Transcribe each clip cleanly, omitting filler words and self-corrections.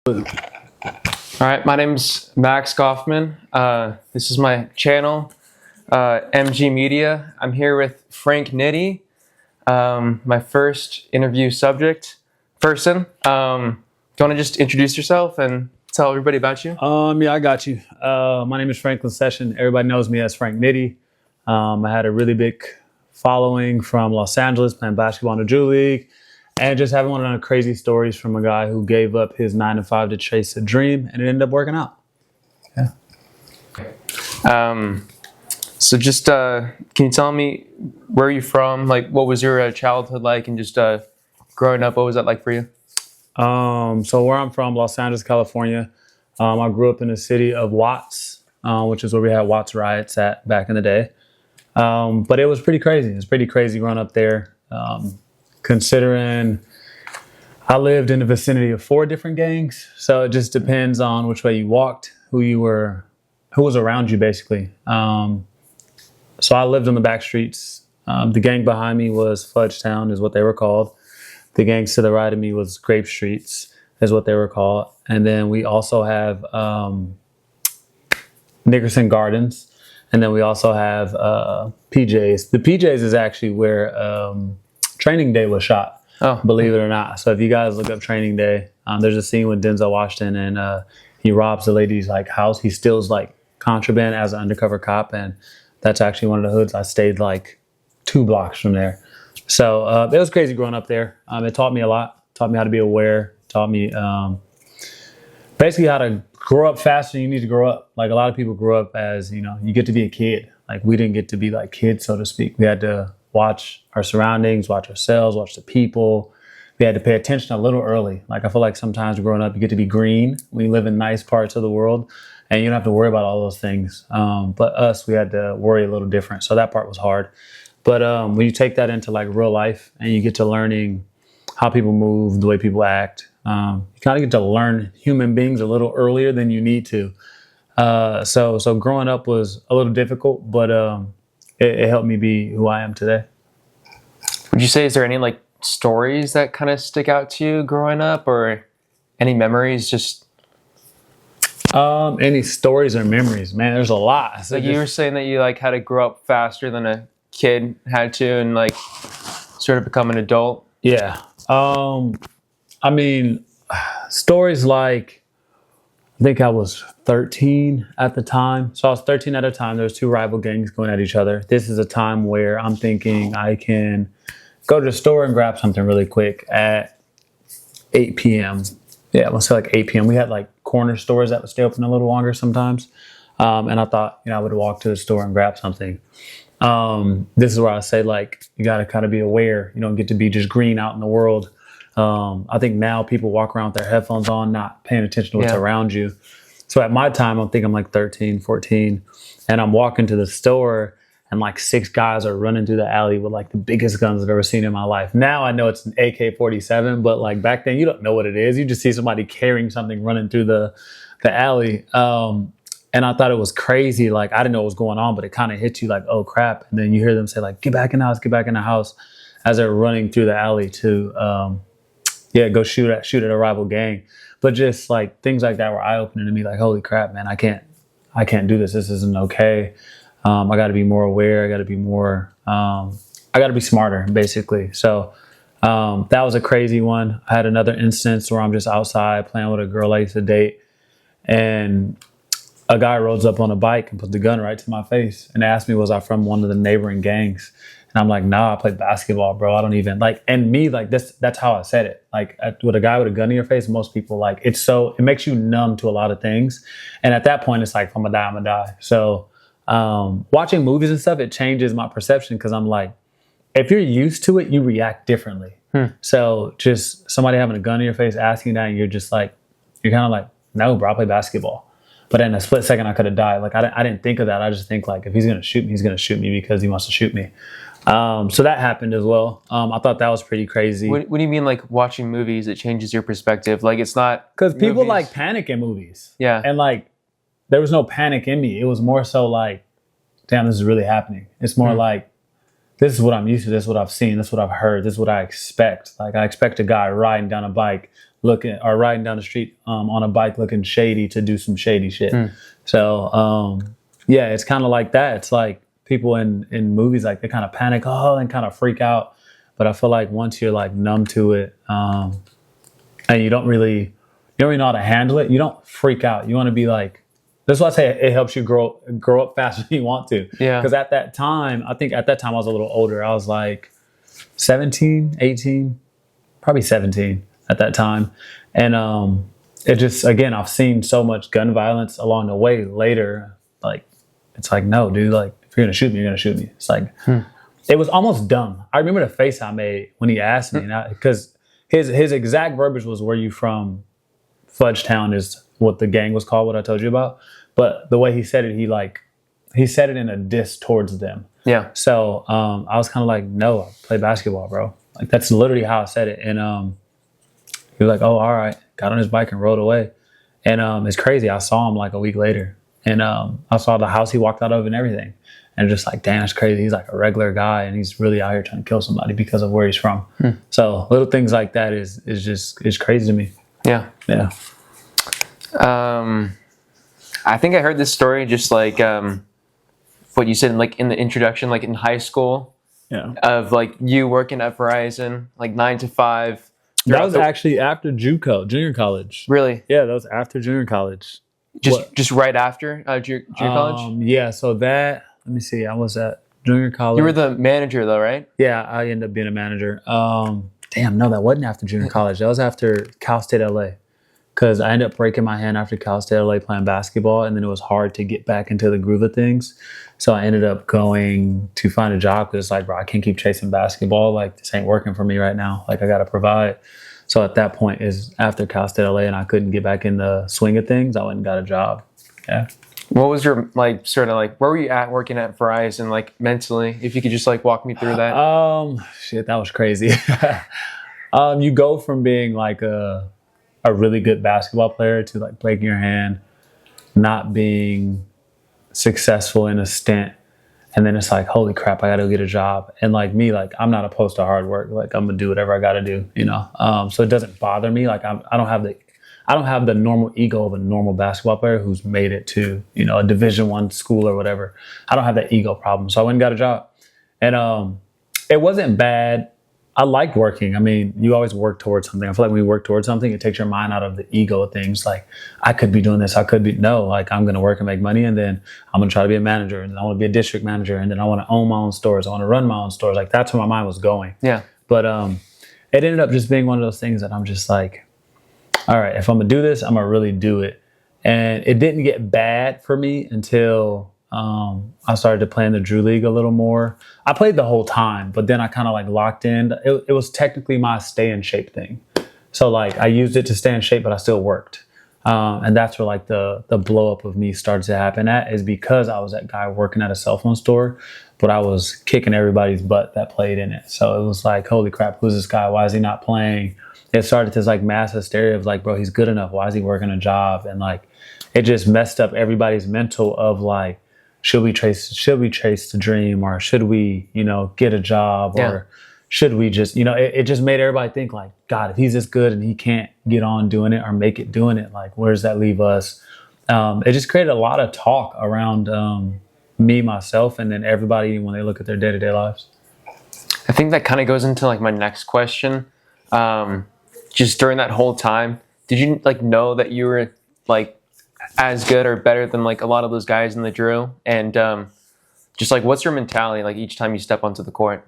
All right, my name's Max Goffman. This is my channel, MG Media. I'm here with Frank Nitty, my first interview person. Do you want to just introduce yourself and tell everybody about you? Yeah, I got you. My name is Franklin Session. Everybody knows me as Frank Nitty. I had a really big following from Los Angeles, playing basketball in the Drew League, and just having one of the crazy stories from a guy who gave up his 9-to-5 to chase a dream, and it ended up working out. Yeah. So just can you tell me where you're from? Like, what was your childhood like, and just growing up, what was that like for you? So where I'm from, Los Angeles, California. I grew up in the city of Watts, which is where we had Watts riots at back in the day. But it was pretty crazy. It was pretty crazy growing up there. Considering I lived in the vicinity of 4 different gangs. So it just depends on which way you walked, who was around you basically. So I lived on the back streets. The gang behind me was Fudgetown is what they were called. The gangs to the right of me was Grape Streets is what they were called. And then we also have Nickerson Gardens. And then we also have PJs. The PJs is actually where Training Day was shot, believe it or not. So if you guys look up Training Day, there's a scene with Denzel Washington and he robs the lady's house. He steals contraband as an undercover cop. And that's actually one of the hoods. I stayed 2 blocks from there. So it was crazy growing up there. It taught me a lot. Taught me how to be aware. Taught me basically how to grow up faster than you need to grow up. A lot of people grow up as, you get to be a kid. We didn't get to be kids, so to speak. We had to watch our surroundings, watch ourselves, watch the people. We had to pay attention a little early. I feel like sometimes growing up, you get to be green when you live in nice parts of the world and you don't have to worry about all those things. But us, we had to worry a little different. So that part was hard. But when you take that into real life and you get to learning how people move, the way people act, you kind of get to learn human beings a little earlier than you need to. So growing up was a little difficult, but it helped me be who I am today. Would you say, is there any stories that kind of stick out to you growing up, or any memories? Just any stories or memories? Man, there's a lot. So you were saying that you had to grow up faster than a kid had to, and sort of become an adult. Yeah. I mean, stories I think I was 13 at the time. So I was 13 at a time. There was 2 rival gangs going at each other. This is a time where I'm thinking I can go to the store and grab something really quick at 8 p.m. Yeah, let's say 8 p.m. We had corner stores that would stay open a little longer sometimes. And I thought, I would walk to the store and grab something. This is where I say you got to kind of be aware. You don't get to be just green out in the world. I think now people walk around with their headphones on, not paying attention to what's around you. So at my time, I think I'm 13, 14, and I'm walking to the store and 6 guys are running through the alley with the biggest guns I've ever seen in my life. Now I know it's an AK-47, but back then you don't know what it is. You just see somebody carrying something running through the alley. And I thought it was crazy. I didn't know what was going on, but it kind of hits you oh crap. And then you hear them say get back in the house, get back in the house, as they're running through the alley to, go shoot at a rival gang. But just things like that were eye opening to me. Holy crap, man, I can't do this. This isn't okay. I got to be more aware. I got to be more, I got to be smarter basically. So, that was a crazy one. I had another instance where I'm just outside playing with a girl I used to date, and a guy rolls up on a bike and put the gun right to my face and asked me, was I from one of the neighboring gangs? And I'm like, nah, I play basketball, bro. I don't even and me, that's how I said it. With a guy with a gun in your face, most people it makes you numb to a lot of things. And at that point, it's if I'm gonna die, I'm gonna die. So, watching movies and stuff, it changes my perception. Cause I'm if you're used to it, you react differently. So just somebody having a gun in your face, asking that, and you're just you're kind of no, bro, I play basketball. But in a split second, I could have died. I didn't think of that. I just think if he's gonna shoot me, he's gonna shoot me because he wants to shoot me. So that happened as well. I thought that was pretty crazy. What do you mean watching movies, it changes your perspective? It's not... Because people panic in movies. Yeah. And there was no panic in me. It was more so damn, this is really happening. It's more this is what I'm used to. This is what I've seen. This is what I've heard. This is what I expect. I expect a guy riding down a bike, looking or riding down the street on a bike looking shady to do some shady shit. So yeah, it's kind of like that. It's like people in movies, like they kind of panic, and kind of freak out. But I feel like once you're like numb to it, and you don't really know how to handle it, you don't freak out. You want to be like, that's why I say it helps you grow up faster than you want to. Yeah. Because at that time, I think at that time I was a little older. I was like 17, 18, probably 17 at that time. And it just, again, I've seen so much gun violence along the way later. Like, it's like, no, dude, like, if you're going to shoot me, you're going to shoot me. It's like, it was almost dumb. I remember the face I made when he asked me, because his exact verbiage was, "Where you from?" Fudgetown is what the gang was called, what I told you about. But the way he said it, he said it in a diss towards them. Yeah. So I was kind of like, no, I play basketball, bro. Like, that's literally how I said it. And he was like, oh, all right. Got on his bike and rode away. And it's crazy. I saw him like a week later. And I saw the house he walked out of and everything. And just like, damn, it's crazy. He's like a regular guy, and he's really out here trying to kill somebody because of where he's from. So little things like that is crazy to me. Yeah. Yeah. I think I heard this story just like what you said like in the introduction, like in high school, of like you working at Verizon, like 9 to 5. That was actually after JUCO, junior college. Really? Yeah, that was after junior college. Just right after junior college? Yeah, so that, let me see, I was at junior college. You were the manager though, right? Yeah, I ended up being a manager. Damn, no, that wasn't after junior college. That was after Cal State LA. Because I ended up breaking my hand after Cal State LA playing basketball, and then it was hard to get back into the groove of things. So I ended up going to find a job because it's like, bro, I can't keep chasing basketball. Like, this ain't working for me right now. Like, I got to provide. So at that point is after Cal State LA, and I couldn't get back in the swing of things, I went and got a job. Yeah. What was your, like, sort of like, where were you at working at Verizon, like, mentally? If you could just, like, walk me through that. Shit, that was crazy. You go from being, like, a really good basketball player to, like, breaking your hand, not being successful in a stint. And then it's like, holy crap, I got to get a job. And, like, me, like, I'm not opposed to hard work. Like, I'm going to do whatever I got to do, you know? So it doesn't bother me. Like, I don't have the normal ego of a normal basketball player who's made it to, you know, a Division I school or whatever. I don't have that ego problem. So I went and got a job. And it wasn't bad. I liked working. I mean, you always work towards something. I feel like when you work towards something, it takes your mind out of the ego of things. Like, I could be doing this. No, like, I'm going to work and make money. And then I'm going to try to be a manager. And then I want to be a district manager. And then I want to own my own stores. I want to run my own stores. Like, that's where my mind was going. Yeah. But it ended up just being one of those things that I'm just like, all right, if I'm going to do this, I'm going to really do it. And it didn't get bad for me until I started to play in the Drew League a little more. I played the whole time, but then I kind of like locked in. It was technically my stay in shape thing. So like I used it to stay in shape, but I still worked. And that's where like the blow up of me started to happen at, is because I was that guy working at a cell phone store, but I was kicking everybody's butt that played in it. So it was like, holy crap, who's this guy? Why is he not playing? It started this like mass hysteria of like, bro, he's good enough. Why is he working a job? And like, it just messed up everybody's mental of like, should we chase the dream, or should we, you know, get a job, or should we just, you know, it just made everybody think like, God, if he's this good and he can't get on doing it or make it doing it, like, where does that leave us? It just created a lot of talk around me, myself, and then everybody when they look at their day-to-day lives. I think that kind of goes into like my next question. Just during that whole time, did you like know that you were like as good or better than like a lot of those guys in the Drew? And just like, what's your mentality like each time you step onto the court?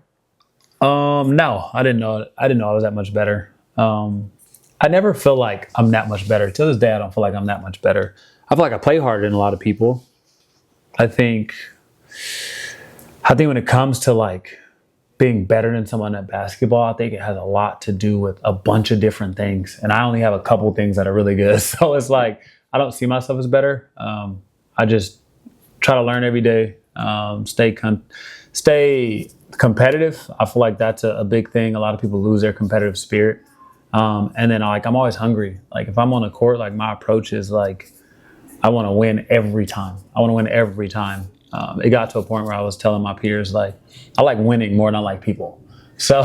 No, I didn't know I was that much better. I never feel like I'm that much better. To this day, I don't feel like I'm that much better. I feel like I play harder than a lot of people. I think when it comes to like being better than someone at basketball, I think it has a lot to do with a bunch of different things. And I only have a couple things that are really good. So it's like, I don't see myself as better. I just try to learn every day, stay competitive. I feel like that's a big thing. A lot of people lose their competitive spirit. And then like, I'm always hungry. Like if I'm on the court, like my approach is like, I want to win every time. It got to a point where I was telling my peers, like, I like winning more than I like people. So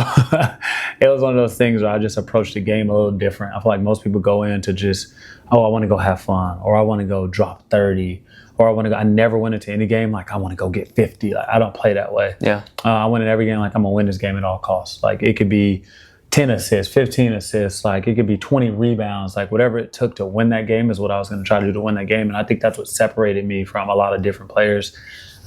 it was one of those things where I just approached the game a little different. I feel like most people go in to just, oh, I want to go have fun, or I want to go drop 30, or I never went into any game like I want to go get 50. Like, I don't play that way. Yeah. I went in every game like I'm going to win this game at all costs. Like it could be 10 assists, 15 assists, like it could be 20 rebounds, like whatever it took to win that game is what I was going to try to do to win that game. And I think that's what separated me from a lot of different players.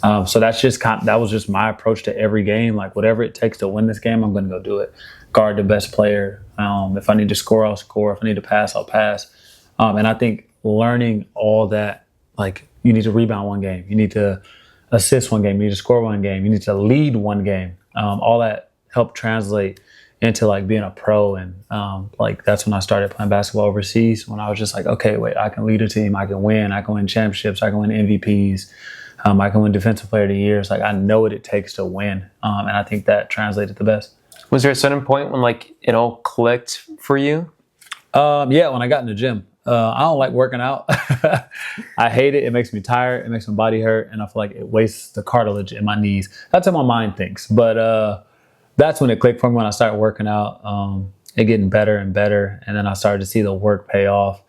So that was just my approach to every game. Like whatever it takes to win this game, I'm going to go do it. Guard the best player. If I need to score, I'll score. If I need to pass, I'll pass. And I think learning all that, like you need to rebound one game, you need to assist one game, you need to score one game, you need to lead one game. All that helped translate into like being a pro. And like that's when I started playing basketball overseas, when I was just like, okay, wait, I can lead a team, I can win championships, I can win MVPs, I can win defensive player of the year. It's like I know what it takes to win. And I think that translated the best. Was there a certain point when like it all clicked for you? Yeah, when I got in the gym. I don't like working out. I hate it. It makes me tired. It makes my body hurt. And I feel like it wastes the cartilage in my knees. That's how my mind thinks. But that's when it clicked for me, when I started working out, it getting better and better. And then I started to see the work pay off.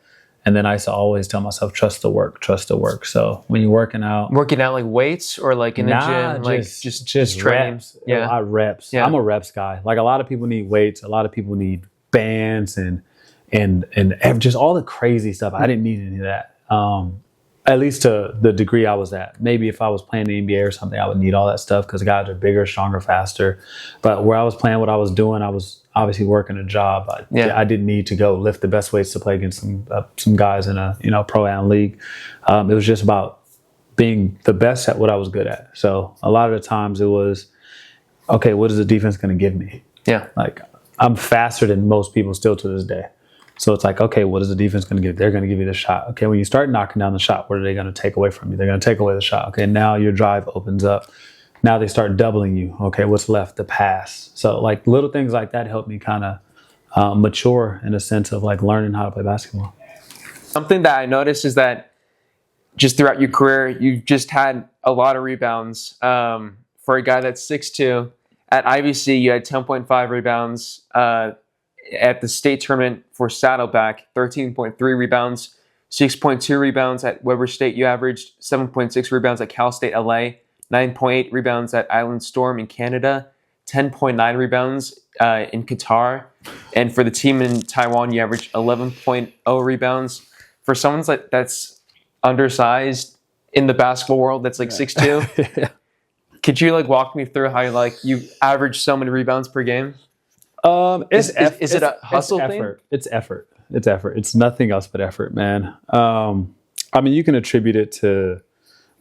And then I used to always tell myself, trust the work, trust the work. So when you're working out like weights or like in the gym, like just training. Reps. Yeah, reps. Yeah. I'm a reps guy. Like a lot of people need weights. A lot of people need bands and just all the crazy stuff. I didn't need any of that. At least to the degree I was at. Maybe if I was playing the NBA or something, I would need all that stuff because guys are bigger, stronger, faster. But where I was playing, what I was doing, I was obviously working a job. I didn't need to go lift the best weights to play against some guys in a pro-am league. It was just about being the best at what I was good at. So a lot of the times it was, okay, what is the defense going to give me? Yeah. Like I'm faster than most people still to this day. So it's like, okay, what is the defense going to give? They're going to give you the shot. Okay, when you start knocking down the shot, what are they going to take away from you? They're going to take away the shot. Okay, now your drive opens up. Now they start doubling you. Okay, what's left? The pass. So like little things like that helped me kind of mature in a sense of like learning how to play basketball. Something that I noticed is that just throughout your career, you've just had a lot of rebounds. For a guy that's 6'2", at IVC, you had 10.5 rebounds. At the state tournament for Saddleback, 13.3 rebounds, 6.2 rebounds at Weber State. You averaged 7.6 rebounds at Cal State LA, 9.8 rebounds at Island Storm in Canada, 10.9 rebounds in Qatar. And for the team in Taiwan, you averaged 11.0 rebounds. For someone that's undersized in the basketball world, that's like 6'2", Yeah. Could you like walk me through how you average so many rebounds per game? Is it a hustle thing? It's effort. It's effort. It's nothing else but effort, man. I mean, you can attribute it to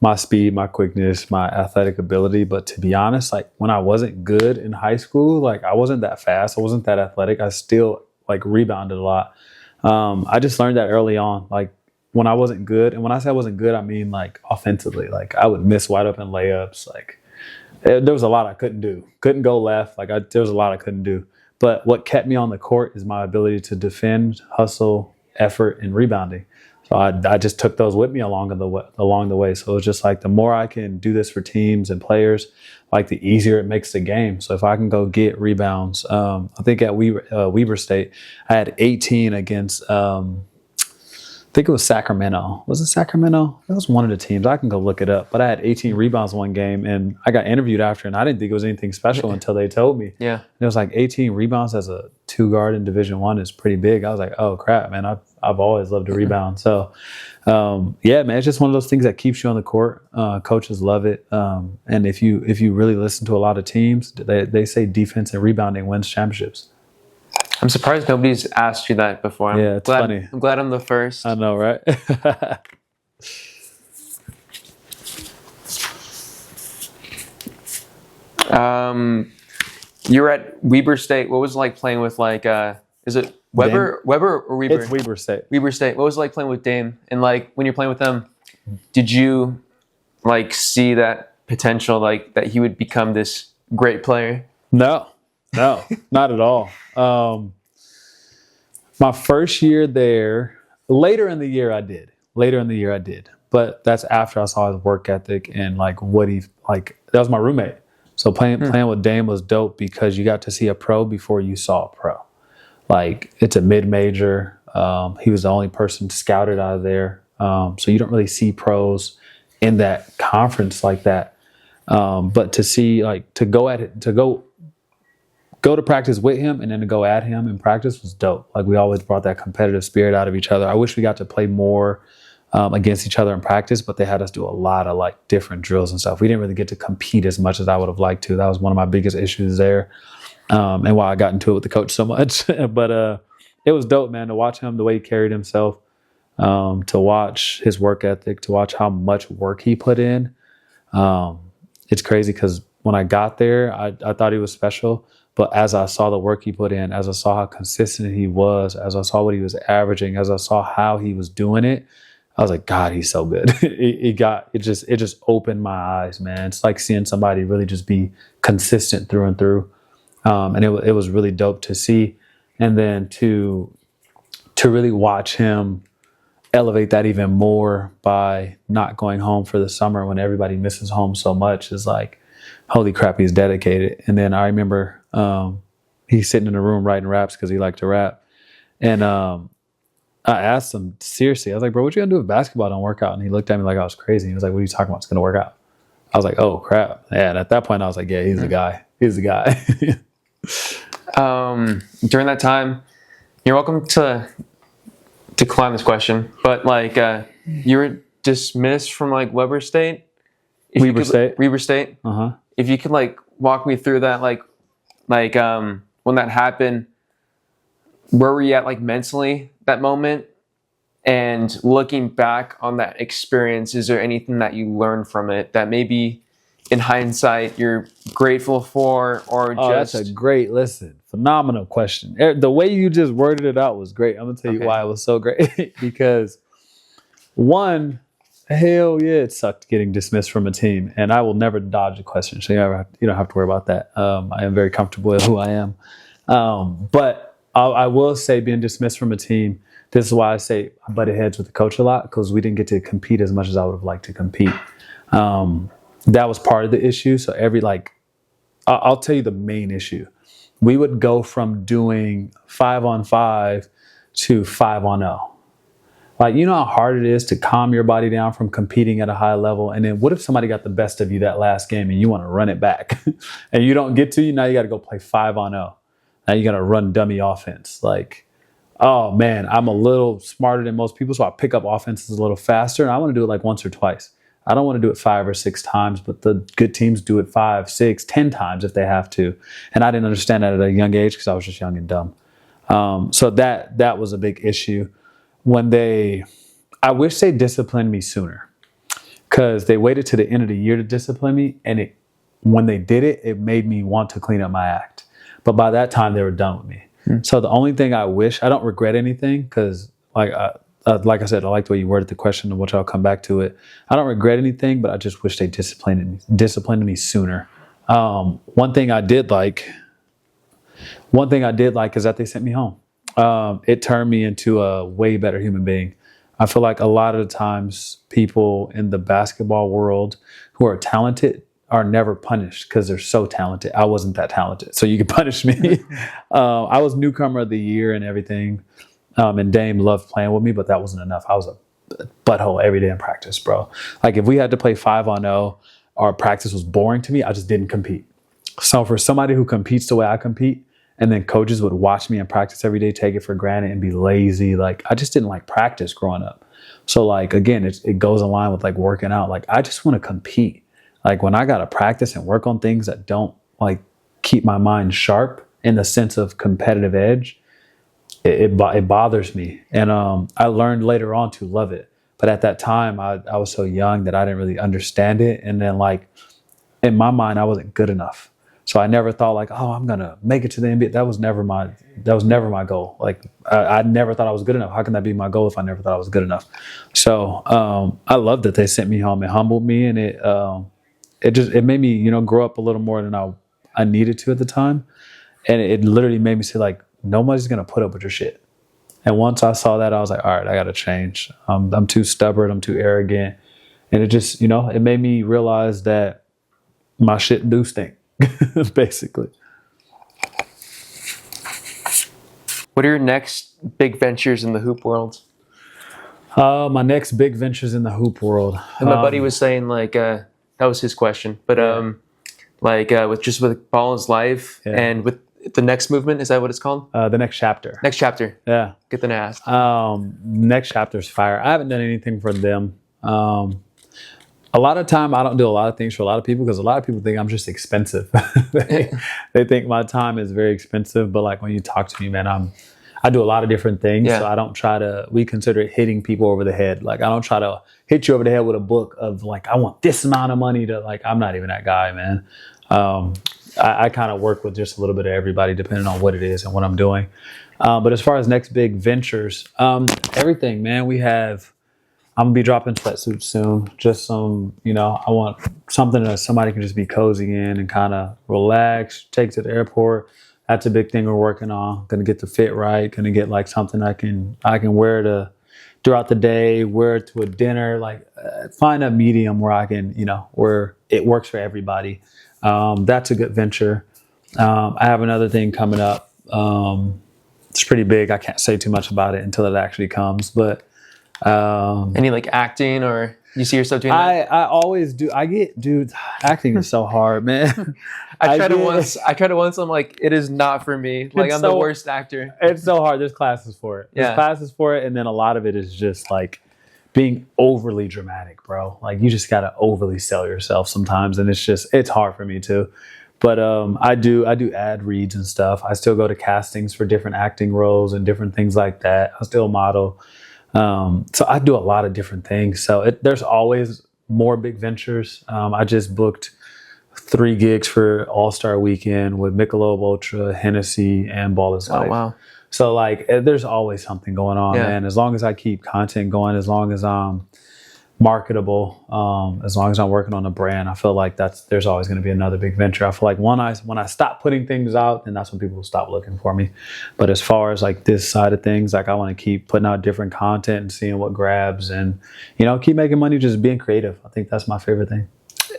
my speed, my quickness, my athletic ability. But to be honest, like when I wasn't good in high school, like I wasn't that fast. I wasn't that athletic. I still like rebounded a lot. I just learned that early on. Like when I wasn't good, and when I say I wasn't good, I mean like offensively. Like I would miss wide open layups. Like there was a lot I couldn't do. Couldn't go left. Like there was a lot I couldn't do. But what kept me on the court is my ability to defend, hustle, effort, and rebounding. So I just took those with me along the way. So it's just like the more I can do this for teams and players, like the easier it makes the game. So if I can go get rebounds, I think at Weber State, I had 18 against, I think it was Sacramento. Was it Sacramento? It was one of the teams. I can go look it up. But I had 18 rebounds one game, and I got interviewed after, and I didn't think it was anything special until they told me. Yeah. And it was like 18 rebounds as a two guard in Division I is pretty big. I was like, oh crap, man! I've always loved to rebound. So, yeah, man, it's just one of those things that keeps you on the court. Coaches love it, and if you really listen to a lot of teams, they say defense and rebounding wins championships. I'm surprised nobody's asked you that before. Yeah, it's funny. I'm glad I'm the first. I know, right? You were at Weber State. What was it like playing with is it Weber or Weber? It's Weber State. Weber State. What was it like playing with Dame? And like when you're playing with them, did you like see that potential, like that he would become this great player? No, not at all. My first year there, later in the year I did. But that's after I saw his work ethic and like what he like. That was my roommate. So playing with Dame was dope because you got to see a pro before you saw a pro. Like, it's a mid-major. He was the only person scouted out of there. So you don't really see pros in that conference like that. But to see, like, to go to practice with him and then to go at him in practice was dope. Like, we always brought that competitive spirit out of each other. I wish we got to play more against each other in practice, but they had us do a lot of like different drills and stuff. We didn't really get to compete as much as I would have liked to. That was one of my biggest issues there. And why I got into it with the coach so much. But it was dope, man, to watch him, the way he carried himself, to watch his work ethic, to watch how much work he put in. It's crazy because when I got there, I thought he was special. But as I saw the work he put in, as I saw how consistent he was, as I saw what he was averaging, as I saw how he was doing it, I was like, God, he's so good. it just opened my eyes, man. It's like seeing somebody really just be consistent through and through. And it was really dope to see. And then to really watch him elevate that even more by not going home for the summer when everybody misses home so much is like, holy crap, he's dedicated. And then I remember he's sitting in a room writing raps because he liked to rap. And I asked him, seriously, I was like, bro, what you gonna do if basketball don't work out? And he looked at me like I was crazy. He was like, what are you talking about? It's gonna work out. I was like, oh crap. Yeah, and at that point I was like, yeah, he's the guy. He's the guy. During that time, you're welcome to decline this question, but like you were dismissed from like Weber State? Weber State? Uh-huh. If you could like walk me through that, like when that happened, where were you at like mentally that moment? And looking back on that experience, is there anything that you learned from it that maybe in hindsight you're grateful for, or just... That's a great, phenomenal question. The way you just worded it out was great. I'm gonna tell you why it was so great. Because one, hell yeah, it sucked getting dismissed from a team, and I will never dodge a question, so you don't have to worry about that. I am very comfortable with who I am. But I will say, being dismissed from a team, this is why I say I butted heads with the coach a lot, because we didn't get to compete as much as I would have liked to compete. That was part of the issue. So I'll tell you the main issue. We would go from doing 5-on-5 to 5-on-0. Like, you know how hard it is to calm your body down from competing at a high level. And then what if somebody got the best of you that last game and you want to run it back and you don't get to, now you got to go play 5-on-0. Now you got to run dummy offense. Like, oh man, I'm a little smarter than most people, so I pick up offenses a little faster, and I want to do it like once or twice. I don't want to do it 5 or 6 times, but the good teams do it 5, 6, 10 times if they have to. And I didn't understand that at a young age because I was just young and dumb. So that was a big issue. I wish they disciplined me sooner, because they waited to the end of the year to discipline me, and when they did it, it made me want to clean up my act. But by that time, they were done with me. So the only thing I don't regret anything, because like I said, I like the way you worded the question, which I'll come back to it. I don't regret anything, but I just wish they disciplined me sooner. One thing I did like is that they sent me home. It turned me into a way better human being. I feel like a lot of the times people in the basketball world who are talented are never punished because they're so talented. I wasn't that talented, so you could punish me. I was newcomer of the year and everything. And Dame loved playing with me, but that wasn't enough. I was a butthole every day in practice, bro. Like, if we had to play 5-on-0, our practice was boring to me. I just didn't compete. So for somebody who competes the way I compete, and then coaches would watch me in practice every day, take it for granted and be lazy. Like, I just didn't like practice growing up. So like, again, it goes in line with like working out. Like, I just want to compete. Like, when I got to practice and work on things that don't like keep my mind sharp in the sense of competitive edge, it bothers me. And I learned later on to love it. But at that time, I was so young that I didn't really understand it. And then like, in my mind, I wasn't good enough. So I never thought like, oh, I'm going to make it to the NBA. That was never my goal. Like, I never thought I was good enough. How can that be my goal if I never thought I was good enough? So I loved that they sent me home. It humbled me, and it made me, grow up a little more than I needed to at the time. And it literally made me say like, nobody's going to put up with your shit. And once I saw that, I was like, all right, I got to change. I'm too stubborn. I'm too arrogant. And it just, it made me realize that my shit do stink. basically. What are your next big ventures in the hoop world? My next big ventures in the hoop world. And my buddy was saying like that was his question, but with Ball is Life and with the next movement, is that what it's called? The next chapter. Next chapter. Yeah. Get the ask. Next chapter's fire. I haven't done anything for them. A lot of time I don't do a lot of things for a lot of people because a lot of people think I'm just expensive. They think my time is very expensive, but like when you talk to me, man, I do a lot of different things. Yeah. So I don't try to, we consider it hitting people over the head. Like I don't try to hit you over the head with a book of like, I want this amount of money to like, I'm not even that guy, man. I kind of work with just a little bit of everybody depending on what it is and what I'm doing. But as far as next big ventures, everything, man, I'm gonna be dropping sweatsuits soon. Just some, I want something that somebody can just be cozy in and kind of relax, take to the airport. That's a big thing we're working on. Gonna get the fit right. Gonna get like something I can wear throughout the day, wear it to a dinner. Like find a medium where I can, where it works for everybody. That's a good venture. I have another thing coming up. It's pretty big. I can't say too much about it until it actually comes, but. Any like acting or you see yourself doing that? I always do. Dude, acting is so hard, man. I tried it once. I'm like, it is not for me. Like I'm the worst actor. It's so hard. There's classes for it. There's classes for it. And then a lot of it is just like being overly dramatic, bro. Like you just got to overly sell yourself sometimes. And it's hard for me too. But I do ad reads and stuff. I still go to castings for different acting roles and different things like that. I still model. So I do a lot of different things. So there's always more big ventures. I just booked 3 gigs for All-Star Weekend with Michelob Ultra, Hennessy, and Ball is Life. Oh, wow. So like there's always something going on, man. As long as I keep content going, as long as I'm marketable, as long as I'm working on a brand, I feel like there's always going to be another big venture. I feel like when I stop putting things out, then that's when people will stop looking for me. But as far as like this side of things, like I want to keep putting out different content and seeing what grabs and, keep making money, just being creative. I think that's my favorite thing.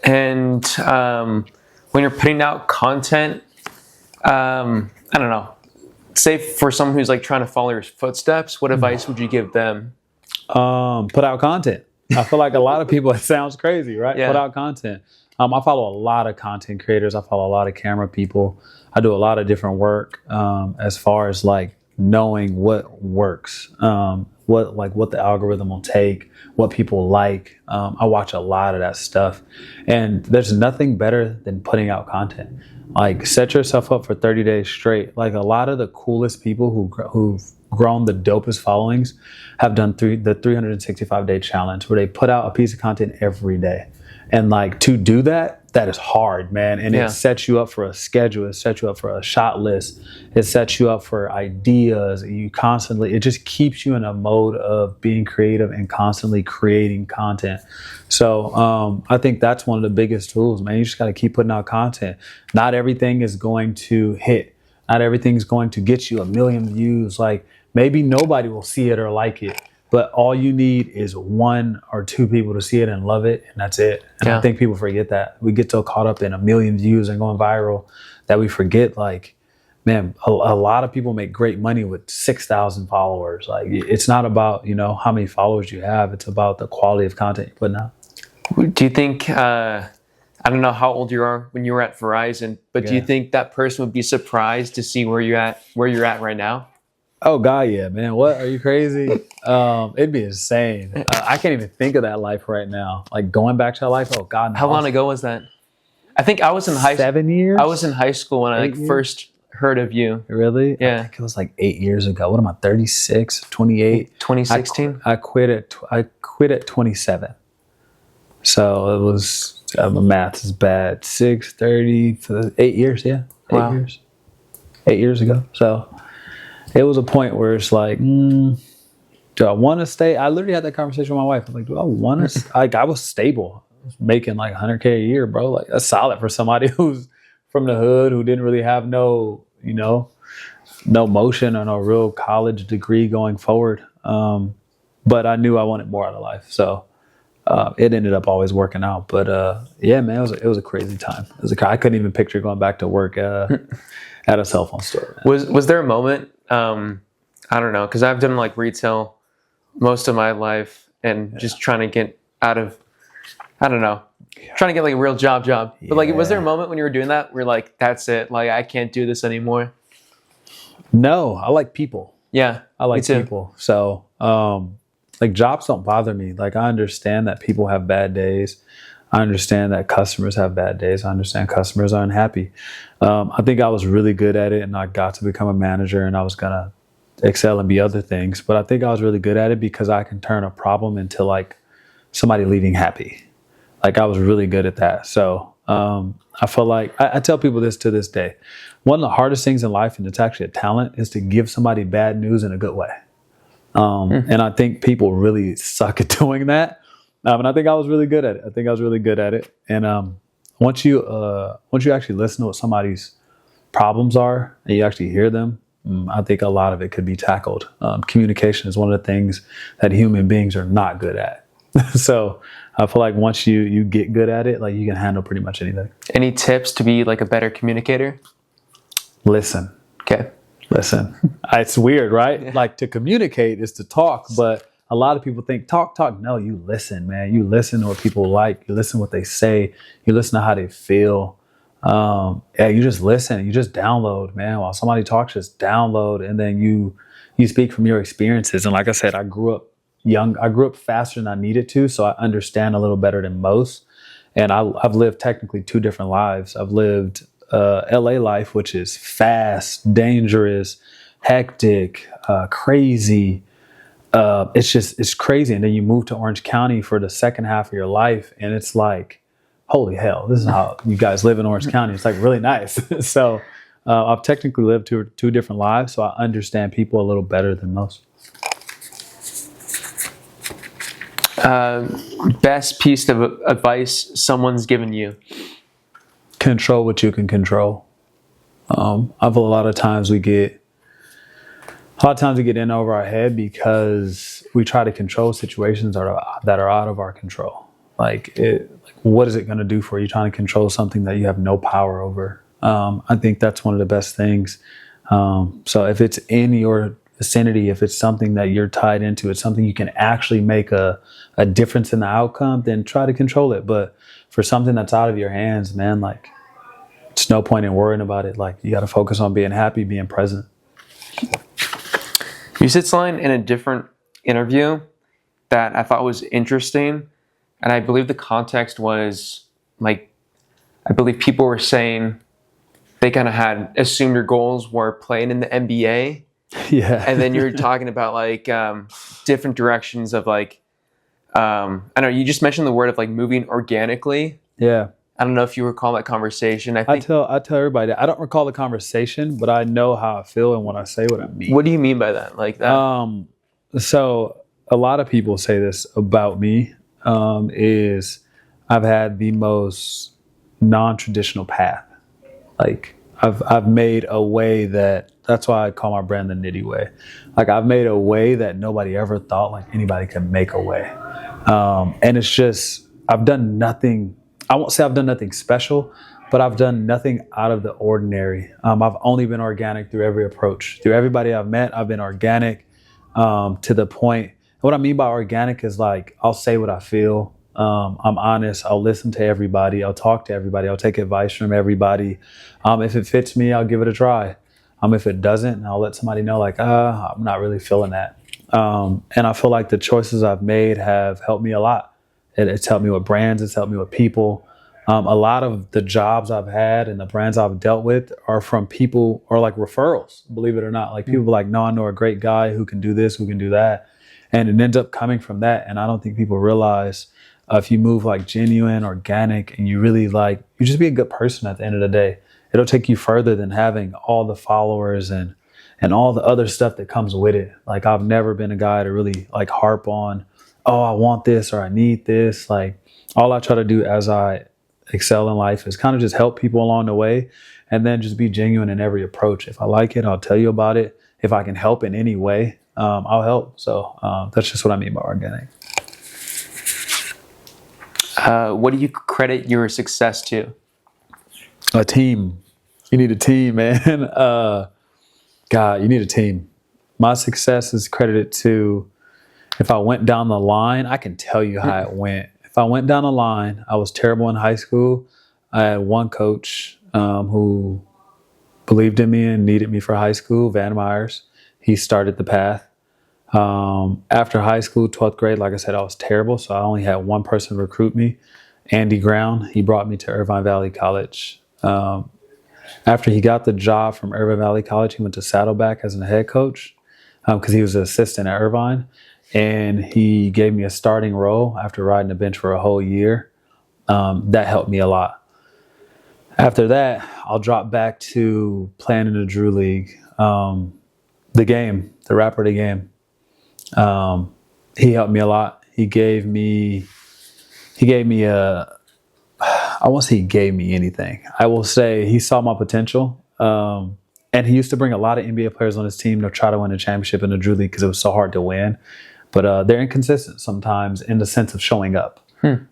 And when you're putting out content, I don't know, say for someone who's like trying to follow your footsteps, what advice would you give them? Put out content. I feel like a lot of people, it sounds crazy, right? Yeah. Put out content. I follow a lot of content creators. I follow a lot of camera people. I do a lot of different work as far as like knowing what works, what the algorithm will take, what people like. I watch a lot of that stuff. And there's nothing better than putting out content. Like set yourself up for 30 days straight. Like a lot of the coolest people who've grown the dopest followings have done the 365-day challenge where they put out a piece of content every day. And like to do that is hard, man. And it sets you up for a schedule. It sets you up for a shot list. It sets you up for ideas. It just keeps you in a mode of being creative and constantly creating content. So I think that's one of the biggest tools, man. You just got to keep putting out content. Not everything is going to hit. Not everything's going to get you 1 million views. Like maybe nobody will see it or like it. But all you need is 1 or 2 people to see it and love it, and that's it. And I think people forget that. We get so caught up in 1 million views and going viral that we forget, like, man, a lot of people make great money with 6,000 followers. Like, it's not about, how many followers you have. It's about the quality of content you're putting out. Do you think, I don't know how old you are when you were at Verizon, but do you think that person would be surprised to see where you're at right now? Oh God, yeah, man. What, are you crazy? It'd be insane. I can't even think of that life right now. Like going back to that life. Oh God. No. How long ago was that? I think I was in high school. 7 years? I was in high school when I first heard of you. Really? Yeah. I think it was like 8 years ago. What am I, 36, 28? 2016? I quit at 27. So it was, my math is bad. 6:30 for 8 years, yeah. 8 years. 8 years ago. So it was a point where it's like, do I want to stay? I literally had that conversation with my wife. I'm like, do I want to? Like, I was stable. I was making like $100K a year, bro. Like, that's solid for somebody who's from the hood, who didn't really have no motion or no real college degree going forward. But I knew I wanted more out of life. So it ended up always working out. But yeah, man, it was a crazy time. I couldn't even picture going back to work at a cell phone store. Man. Was there a moment? I don't know, because I've done like retail most of my life, and just trying to get out of, I don't know, trying to get like a real job. But like, was there a moment when you were doing that where like, that's it, like I can't do this anymore? No, I like people. Yeah, I like people. So like jobs don't bother me. Like I understand that people have bad days. I understand that customers have bad days. I understand customers are unhappy. I think I was really good at it, and I got to become a manager, and I was gonna excel and be other things. But I think I was really good at it because I can turn a problem into like somebody leaving happy. Like I was really good at that. So I feel like I tell people this to this day. One of the hardest things in life, and it's actually a talent, is to give somebody bad news in a good way. And I think people really suck at doing that. And I think I was really good at it. And once you actually listen to what somebody's problems are and you actually hear them, I think a lot of it could be tackled. Communication is one of the things that human beings are not good at. So I feel like once you get good at it, like you can handle pretty much anything. Any tips to be like a better communicator? Listen. Okay. Listen. It's weird, right? Yeah. Like to communicate is to talk, but a lot of people think talk. No, you listen, man. You listen to what people like. You listen to what they say. You listen to how they feel. Yeah, you just listen. You just download, man. While somebody talks, just download, and then you speak from your experiences. And like I said, I grew up young. I grew up faster than I needed to, so I understand a little better than most. And I've lived technically 2 different lives. I've lived LA life, which is fast, dangerous, hectic, crazy. It's crazy. And then you move to Orange County for the second half of your life, and it's like, holy hell, this is how you guys live in Orange County. It's like really nice. So I've technically lived 2 different lives, so I understand people a little better than most. Best piece of advice someone's given you? Control what you can control. I feel a lot of times we get in over our head because we try to control situations that are out of our control. Like what is it going to do for you trying to control something that you have no power over? I think that's one of the best things. So if it's in your vicinity, if it's something that you're tied into, it's something you can actually make a difference in the outcome, then try to control it. But for something that's out of your hands, man, like it's no point in worrying about it. Like you got to focus on being happy, being present. You said something in a different interview that I thought was interesting. And I believe the context was like, I believe people were saying they kind of had assumed your goals were playing in the NBA. Yeah. And then you're talking about like different directions of like, I know you just mentioned the word of like moving organically. Yeah. I don't know if you recall that conversation. I tell everybody that I don't recall the conversation, but I know how I feel and when I say what I mean. What do you mean by that? Like that? So a lot of people say this about me, is I've had the most non-traditional path. Like I've made a way that's why I call my brand the Nitty way. Like I've made a way that nobody ever thought like anybody could make a way. And it's just, I've done nothing. I won't say I've done nothing special, but I've done nothing out of the ordinary. I've only been organic through every approach. Through everybody I've met, I've been organic to the point. What I mean by organic is like, I'll say what I feel. I'm honest. I'll listen to everybody. I'll talk to everybody. I'll take advice from everybody. If it fits me, I'll give it a try. If it doesn't, I'll let somebody know like, I'm not really feeling that. And I feel like the choices I've made have helped me a lot. It's helped me with brands. It's helped me with people. A lot of the jobs I've had and the brands I've dealt with are from people or like referrals, believe it or not. Like people like, no, I know a great guy who can do this, who can do that. And it ends up coming from that. And I don't think people realize if you move like genuine, organic, and you really like, you just be a good person at the end of the day, it'll take you further than having all the followers and all the other stuff that comes with it. Like I've never been a guy to really like harp on, oh, I want this or I need this. Like all I try to do as I excel in life is kind of just help people along the way and then just be genuine in every approach. If I like it, I'll tell you about it. If I can help in any way, I'll help. So that's just what I mean by organic. What do you credit your success to? A team. You need a team, man. God, you need a team. My success is credited to, if I went down the line, I can tell you how it went. If I went down the line, I was terrible in high school. I had one coach who believed in me and needed me for high school, Van Myers. He started the path. After high school, 12th grade, like I said, I was terrible. So I only had one person recruit me, Andy Brown. He brought me to Irvine Valley College. After he got the job from Irvine Valley College, he went to Saddleback as a head coach because he was an assistant at Irvine. And he gave me a starting role after riding the bench for a whole year. That helped me a lot. After that, I'll drop back to playing in the Drew League. The game, the rapper, the game. He helped me a lot. He gave me I won't say he gave me anything. I will say he saw my potential. And he used to bring a lot of NBA players on his team to try to win a championship in the Drew League because it was so hard to win. But they're inconsistent sometimes in the sense of showing up.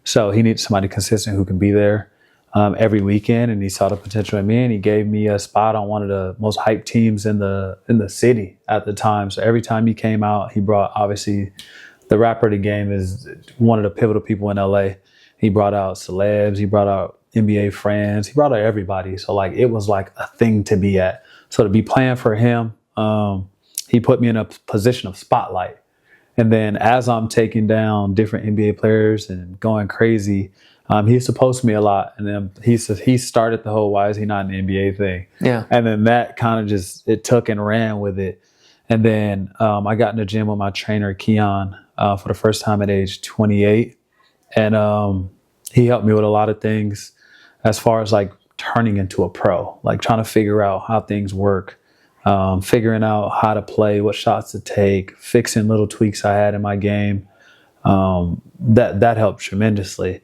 So he needs somebody consistent who can be there every weekend. And he saw the potential in me, and he gave me a spot on one of the most hyped teams in the city at the time. So every time he came out, he brought, obviously, the rapper of the game is one of the pivotal people in LA. He brought out celebs, he brought out NBA friends, he brought out everybody. So like it was like a thing to be at. So to be playing for him, he put me in a position of spotlight. And then as I'm taking down different NBA players and going crazy, he supposed me a lot. And then he started the whole, why is he not an NBA thing? Yeah. And then that kind of just, it took and ran with it. And then I got in the gym with my trainer, Keon, for the first time at age 28. And he helped me with a lot of things as far as like turning into a pro, like trying to figure out how things work, figuring out how to play, what shots to take, fixing little tweaks I had in my game. That helped tremendously.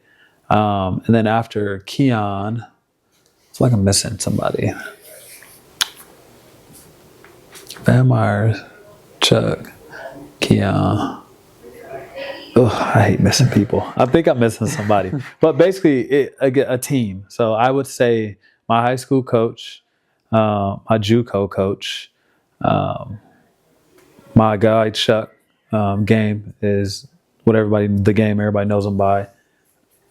And then after Keon, it's like I'm missing somebody. Van Myers, Chuck, Keon. Oh, I hate missing people. I think I'm missing somebody. But basically, a team. So I would say my high school coach, my JUCO coach, my guy Chuck, game is the game everybody knows him by.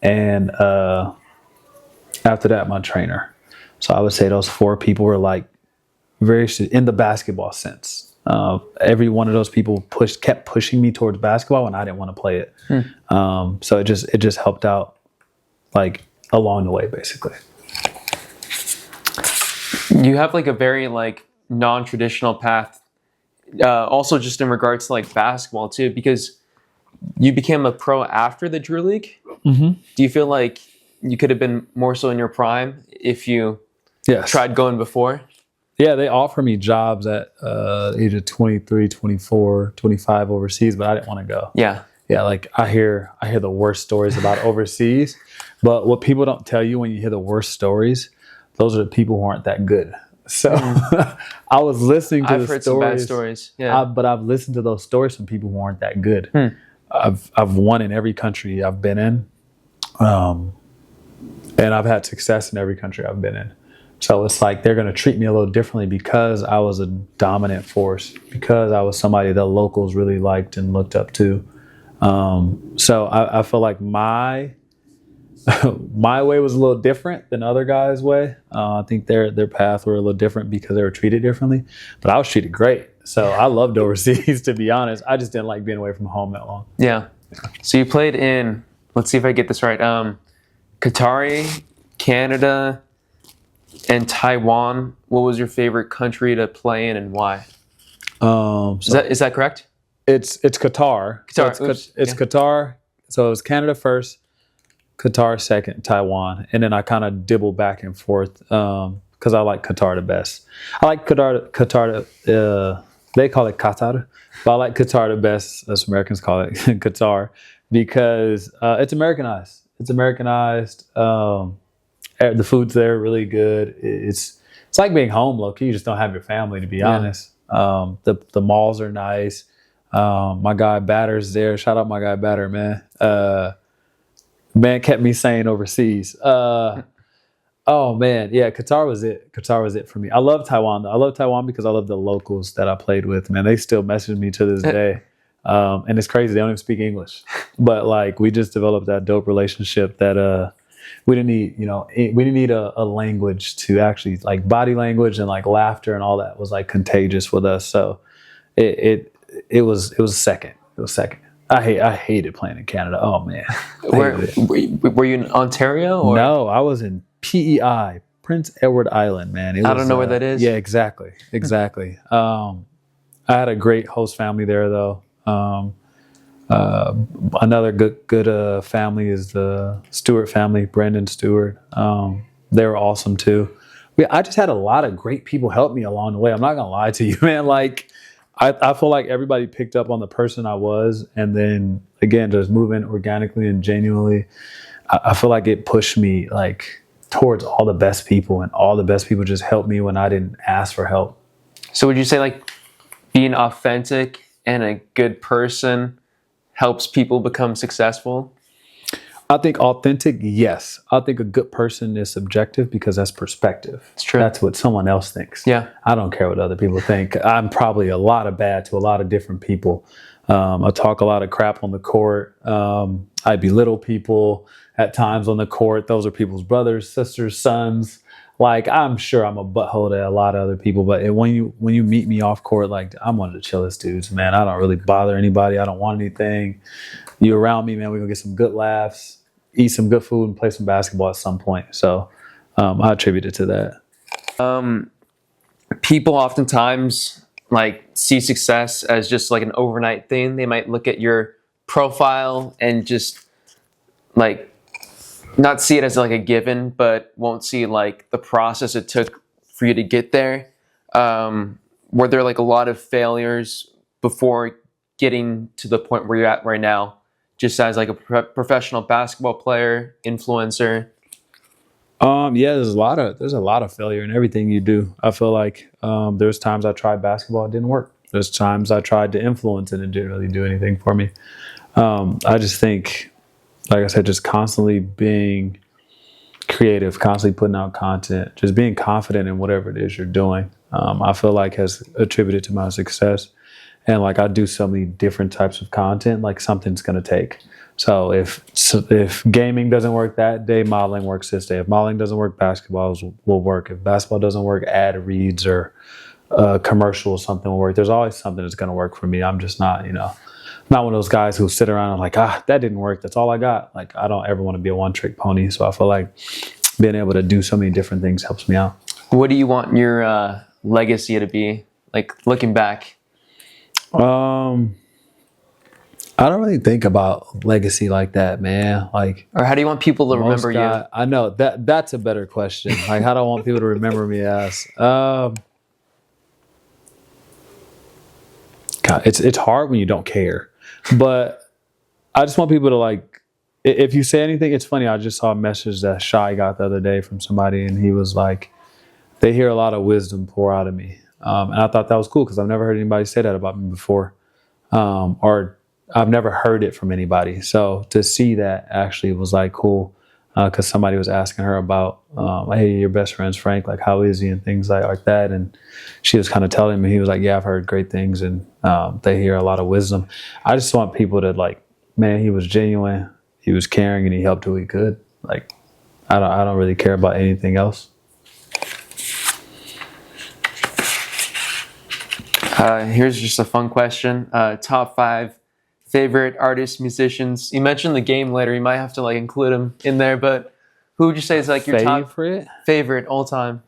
And after that, my trainer. So I would say those four people were like very in the basketball sense. Every one of those people kept pushing me towards basketball when I didn't want to play it. So it just helped out like along the way, basically. You have like a very like non-traditional path. Also just in regards to like basketball too, because you became a pro after the Drew League. Do you feel like you could have been more so in your prime if you tried going before? Yeah, they offer me jobs at age of 23, 24, 25 overseas, but I didn't want to go. Yeah, like I hear the worst stories about overseas, but what people don't tell you when you hear the worst stories, those are the people who aren't that good. So I was listening to I've heard some bad stories. Yeah, but I've listened to those stories from people who aren't that good. I've won in every country I've been in, and I've had success in every country I've been in. So it's like they're going to treat me a little differently because I was a dominant force, because I was somebody that locals really liked and looked up to. So I feel like my way was a little different than other guys' way. I think their path were a little different because they were treated differently. But I was treated great. So I loved overseas, to be honest. I just didn't like being away from home that long. Yeah. So you played in, let's see if I get this right, Qatari, Canada, and Taiwan. What was your favorite country to play in and why? Is that correct? It's Qatar. It's Qatar. So it was Canada first, Qatar second, Taiwan, and then I kind of dibble back and forth because I like Qatar the best. I like Qatar. They call it Qatar, but I like Qatar the best, as Americans call it, Qatar, because it's Americanized. It's Americanized. The food's there really good. It's like being home, low key. You just don't have your family, to be honest. The malls are nice. My guy Batter's there. Shout out my guy Batter, man. Man kept me sane overseas. Oh man, yeah, Qatar was it. Qatar was it for me. I love Taiwan though. I love Taiwan because I love the locals that I played with. Man, they still message me to this day, and it's crazy. They don't even speak English, but like we just developed that dope relationship that we didn't need. We didn't need a language to actually like body language and like laughter and all that was like contagious with us. So it was second. It was second. I hated playing in Canada. Oh man, Were you in Ontario? Or? no, I was in PEI, Prince Edward Island. Man, I don't know where that is. Yeah, exactly. I had a great host family there, though. Another good family is the Stewart family, Brendan Stewart. They were awesome too. I just had a lot of great people help me along the way. I'm not gonna lie to you, man. Like I feel like everybody picked up on the person I was, and then again, just moving organically and genuinely, I feel like it pushed me like towards all the best people, and all the best people just helped me when I didn't ask for help. So would you say like being authentic and a good person helps people become successful? I think authentic, yes. I think a good person is subjective because that's perspective. It's true. That's what someone else thinks. Yeah. I don't care what other people think. I'm probably a lot of bad to a lot of different people. I talk a lot of crap on the court. I belittle people at times on the court. Those are people's brothers, sisters, sons. Like, I'm sure I'm a butthole to a lot of other people, but when you meet me off court, like, I'm one of the chillest dudes, man. I don't really bother anybody. I don't want anything. You around me, man, we're going to get some good laughs, eat some good food, and play some basketball at some point. So I attribute it to that. People oftentimes like see success as just like an overnight thing. They might look at your profile and just like not see it as like a given, but won't see like the process it took for you to get there. Were there like a lot of failures before getting to the point where you're at right now, just as like a professional basketball player, influencer? Yeah, there's a lot of failure in everything you do. I feel like there's times I tried basketball, it didn't work. There's times I tried to influence and it didn't really do anything for me. I just think, like I said, just constantly being creative, constantly putting out content, just being confident in whatever it is you're doing, I feel like has attributed to my success. And like I do so many different types of content, like something's going to take. So if gaming doesn't work that day, modeling works this day. If modeling doesn't work, basketball will work. If basketball doesn't work, ad reads or commercial or something will work. There's always something that's going to work for me. I'm just not one of those guys who sit around and like, that didn't work. That's all I got. Like, I don't ever want to be a one-trick pony. So I feel like being able to do so many different things helps me out. What do you want your legacy to be? Like, looking back? I don't really think about legacy like that, man. Like, or how do you want people to remember you? I know that's a better question. Like, how do I want people to remember me as? God, it's hard when you don't care, but I just want people to like. If you say anything, it's funny. I just saw a message that Shy got the other day from somebody, and he was like, "They hear a lot of wisdom pour out of me," and I thought that was cool because I've never heard anybody say that about me before, or I've never heard it from anybody. So to see that actually was like cool, because somebody was asking her about, hey, your best friend's Frank, like how is he and things like that, and she was kind of telling me, he was like, yeah, I've heard great things, and they hear a lot of wisdom. I just want people to like, man, he was genuine. He was caring and he helped who he could. Like, I don't really care about anything else. Here's just a fun question. Top 5 favorite artists, musicians. You mentioned the game later. You might have to like include them in there, but who would you say is like your top favorite all time?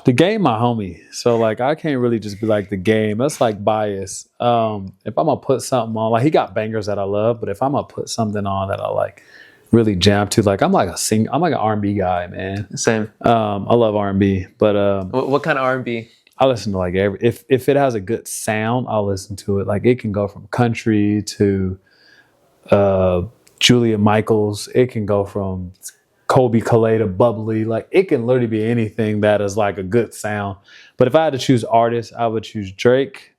The Game, my homie. So like, I can't really just be like The Game. That's like bias. If I'm gonna put something on, like he got bangers that I love, but if I'm gonna put something on that I like really jam to, like I'm like an R&B guy, man. Same. I love R&B, but what kind of R&B? I listen to like if it has a good sound, I'll listen to it. Like it can go from country to Julia Michaels. It can go from Kobe Calais to bubbly. Like it can literally be anything that is like a good sound. But if I had to choose artists, I would choose Drake,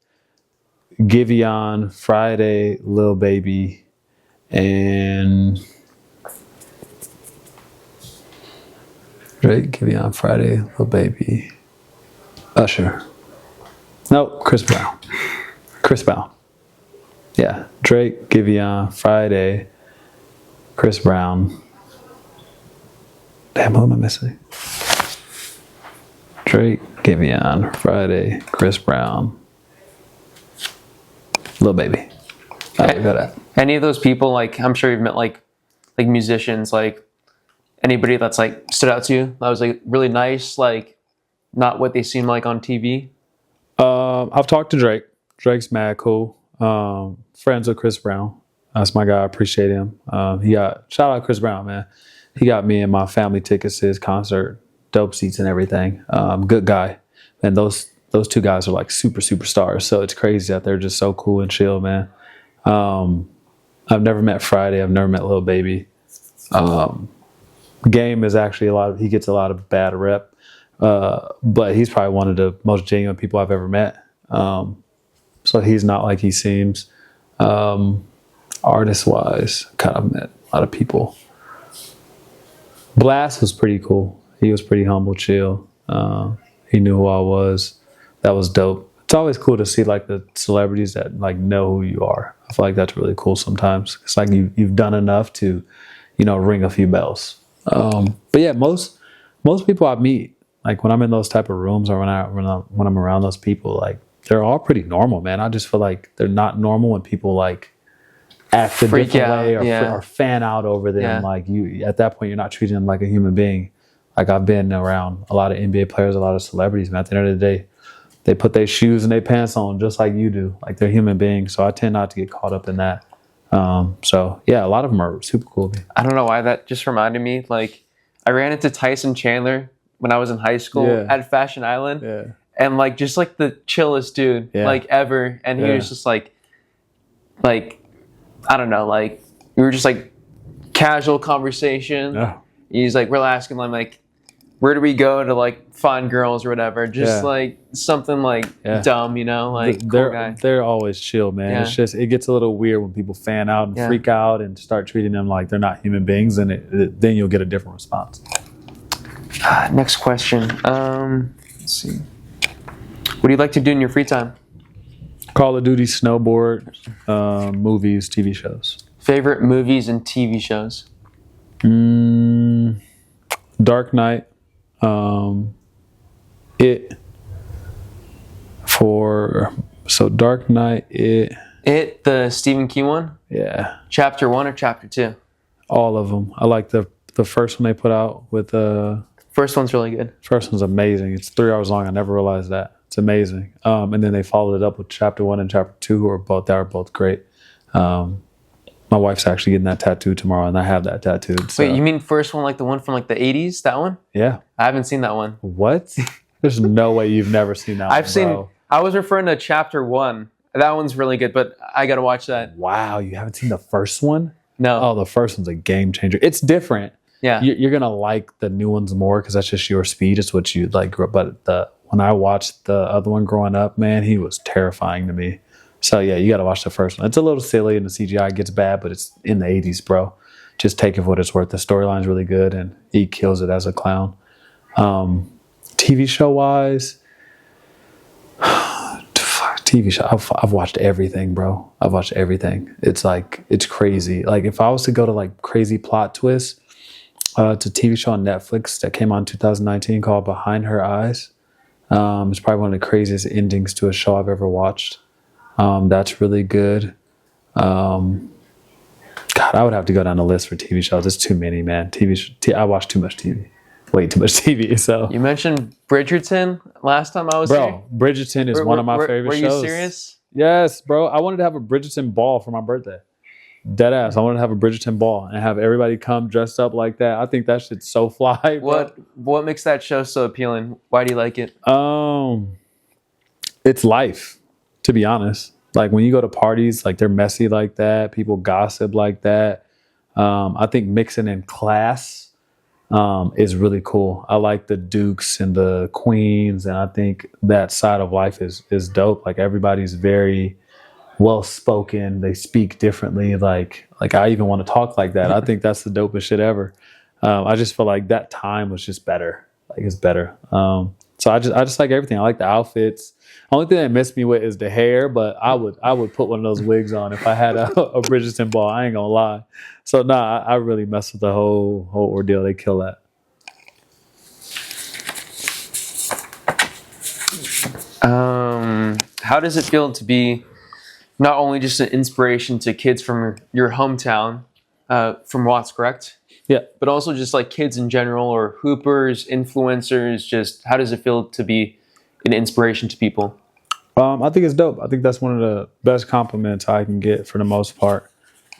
Giveon, Friday, Lil Baby, and Drake, Giveon, Friday, Lil Baby, Usher. Nope, Chris Brown. Chris Brown. Yeah, Drake, Giveon, Friday, Chris Brown. Damn, what am I missing? Drake, Giveon, Friday, Chris Brown, Lil Baby. I got that. Any of those people, like I'm sure you've met like musicians, like anybody that's like stood out to you that was like really nice, like not what they seem like on TV. I've talked to Drake. Drake's mad cool. Friends with Chris Brown. That's my guy. I appreciate him. Shout out Chris Brown, man. He got me and my family tickets to his concert, dope seats and everything. Good guy. And those two guys are like superstars. So it's crazy that they're just so cool and chill, man. I've never met Friday. I've never met Lil Baby. Game is actually he gets a lot of bad rep. But he's probably one of the most genuine people I've ever met. So he's not like he seems. Artist wise, kind of met a lot of people. Blast was pretty cool. He was pretty humble, chill. He knew who I was. That was dope. It's always cool to see like the celebrities that like know who you are. I feel like that's really cool sometimes. It's like you've done enough to, ring a few bells. But yeah, most people I meet, like when I'm in those type of rooms or when I'm around those people, like they're all pretty normal, man. I just feel like they're not normal when people like act a different way or fan out over them. Yeah. Like you, at that point, you're not treating them like a human being. Like I've been around a lot of NBA players, a lot of celebrities, man. At the end of the day, they put their shoes and their pants on just like you do. Like they're human beings. So I tend not to get caught up in that. So yeah, a lot of them are super cool. I don't know why that just reminded me. Like I ran into Tyson Chandler when I was in high school at Fashion Island. Yeah. And like just like the chillest dude like ever. And he was just like I don't know, like we were just like casual conversation. Yeah. He's like relaxing, like where do we go to like find girls or whatever? Just like something like dumb, like cool guy. They're always chill, man. Yeah. It's just it gets a little weird when people fan out and freak out and start treating them like they're not human beings, and then you'll get a different response. Next question. Let's see. What do you like to do in your free time? Call of Duty, snowboard, movies, TV shows. Favorite movies and TV shows? Dark Knight. Dark Knight, It, the Stephen King one? Yeah. Chapter 1 or Chapter 2? All of them. I like the first one they put out with First one's really good. First one's amazing. It's 3 hours long. I never realized that. It's amazing. And then they followed it up with Chapter 1 and Chapter 2, who are both great. My wife's actually getting that tattoo tomorrow, and I have that tattooed. So. Wait, you mean first one, like the one from like the 80s? That one? Yeah. I haven't seen that one. What? There's no way you've never seen that one, I was referring to Chapter 1. That one's really good, but I got to watch that. Wow, you haven't seen the first one? No. Oh, the first one's a game changer. It's different. Yeah. You're going to like the new ones more because that's just your speed. It's what you like. But when I watched the other one growing up, man, he was terrifying to me. So yeah, you got to watch the first one. It's a little silly and the CGI gets bad, but it's in the 80s, bro. Just take it for what it's worth. The storyline's really good and he kills it as a clown. TV show wise, TV show. I've watched everything, bro. I've watched everything. It's crazy. Like if I was to go to like crazy plot twists, it's a TV show on Netflix that came out in 2019 called Behind Her Eyes. It's probably one of the craziest endings to a show I've ever watched. That's really good. God, I would have to go down the list for TV shows. It's too many, man. I watch too much TV. Way too much TV. So you mentioned Bridgerton last time I was here. Bro, Bridgerton is one of my favorite shows. Were you serious? Yes, bro. I wanted to have a Bridgerton ball for my birthday. Dead ass. I wanted to have a Bridgerton ball and have everybody come dressed up like that. I think that shit's so fly. Bro. What makes that show so appealing? Why do you like it? It's life, to be honest. Like when you go to parties, like they're messy like that. People gossip like that. I think mixing in class is really cool. I like the dukes and the queens, and I think that side of life is dope. Like everybody's very well spoken. They speak differently. Like I even want to talk like that. I think that's the dopest shit ever. I just feel like that time was just better. Like it's better. So I just like everything. I like the outfits. Only thing that messed me with is the hair, but I would put one of those wigs on if I had a Bridgerton ball. I ain't gonna lie. So nah, I really messed with the whole ordeal. They kill that. How does it feel to be not only just an inspiration to kids from your hometown, from Watts, correct? Yeah. But also just like kids in general or hoopers, influencers, just how does it feel to be an inspiration to people? I think it's dope. I think that's one of the best compliments I can get for the most part,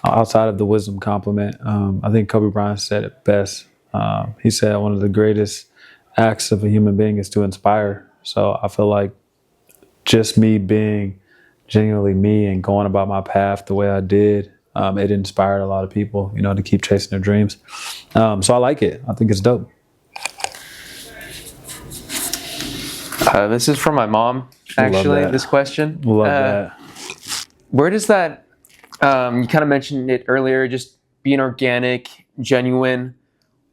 outside of the wisdom compliment. I think Kobe Bryant said it best. He said one of the greatest acts of a human being is to inspire. So I feel like just me being genuinely me and going about my path the way I did, it inspired a lot of people, to keep chasing their dreams. So I like it. I think it's dope. This is from my mom, actually, this question. Love that. Where does that, you kind of mentioned it earlier, just being organic, genuine.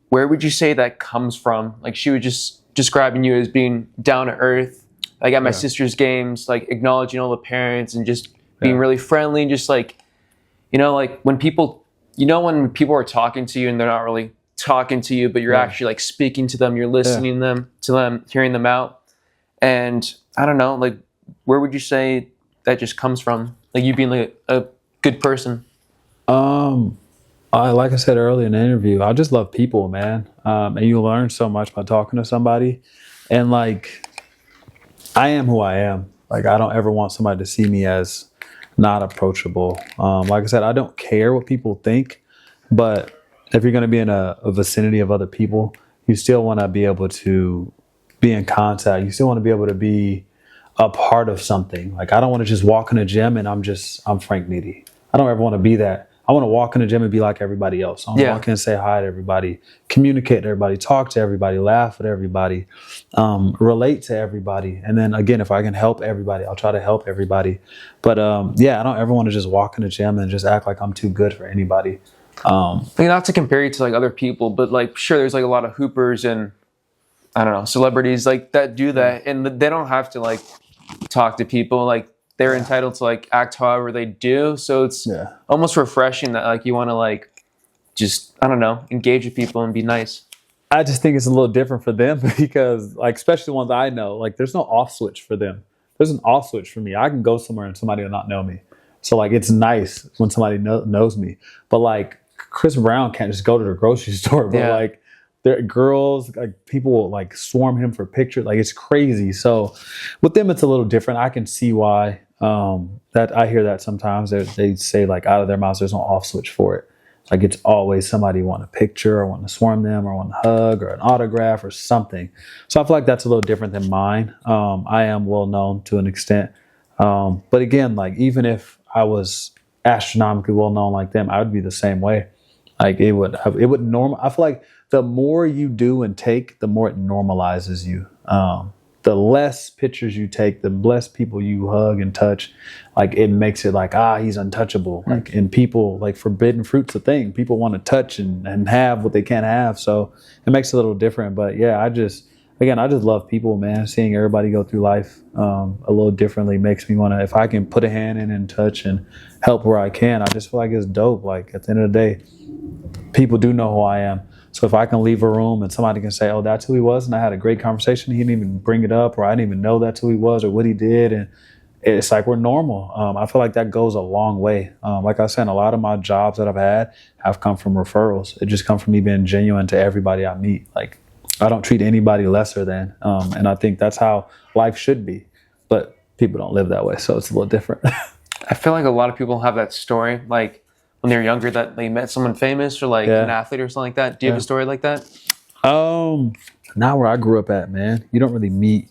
Where would you say that comes from? Like she was just describing you as being down to earth, like at my sister's games, like acknowledging all the parents and just being really friendly and just like, like when people, when people are talking to you and they're not really talking to you, but you're actually like speaking to them, you're listening to them, hearing them out. And I don't know, like, where would you say that just comes from? Like you being like a good person? Like I said earlier in the interview, I just love people, man. And you learn so much by talking to somebody. And like, I am who I am. Like, I don't ever want somebody to see me as not approachable. Like I said, I don't care what people think, but if you're going to be in a vicinity of other people, you still want to be able to be in contact. You still want to be able to be a part of something. Like, I don't want to just walk in a gym and I'm Frank Nitty. I don't ever want to be that. I want to walk in the gym and be like everybody else. I want to walk in and say hi to everybody, communicate to everybody, talk to everybody, laugh with everybody, relate to everybody. And then again, if I can help everybody, I'll try to help everybody. But I don't ever want to just walk in the gym and just act like I'm too good for anybody. Like not to compare you to like other people, but like sure, there's like a lot of hoopers and I don't know, celebrities like that do that, and they don't have to like talk to people. Like they're entitled to like act however they do. So it's almost refreshing that like you want to like just, I don't know, engage with people and be nice. I just think it's a little different for them because like, especially the ones I know, like there's no off switch for them. There's an off switch for me. I can go somewhere and somebody will not know me. So like, it's nice when somebody knows me, but like Chris Brown can't just go to the grocery store, but like there girls, like people will like swarm him for pictures. Like it's crazy. So with them, it's a little different. I can see why. That I hear that sometimes they say like out of their mouths, there's no off switch for it. Like it's always somebody want a picture or want to swarm them or want a hug or an autograph or something. So I feel like that's a little different than mine. I am well known to an extent. But again, like even if I was astronomically well known like them, I would be the same way. Like it would normal. I feel like the more you do and take, the more it normalizes you. The less pictures you take, the less people you hug and touch, like it makes it like, he's untouchable. Like, and people, like forbidden fruit's a thing. People want to touch and have what they can't have. So it makes it a little different. But yeah, I just love people, man. Seeing everybody go through life a little differently makes me want to, if I can put a hand in and touch and help where I can, I just feel like it's dope. Like at the end of the day, people do know who I am. So if I can leave a room and somebody can say, oh, that's who he was, and I had a great conversation, he didn't even bring it up, or I didn't even know that's who he was or what he did, and it's like we're normal. I feel like that goes a long way. Like I said, a lot of my jobs that I've had have come from referrals. It just come from me being genuine to everybody I meet. Like I don't treat anybody lesser than, and I think that's how life should be. But people don't live that way, so it's a little different. I feel like a lot of people have that story, like when they were younger, that they met someone famous or like an athlete or something like that. Do you have a story like that? Not where I grew up at, man. You don't meet.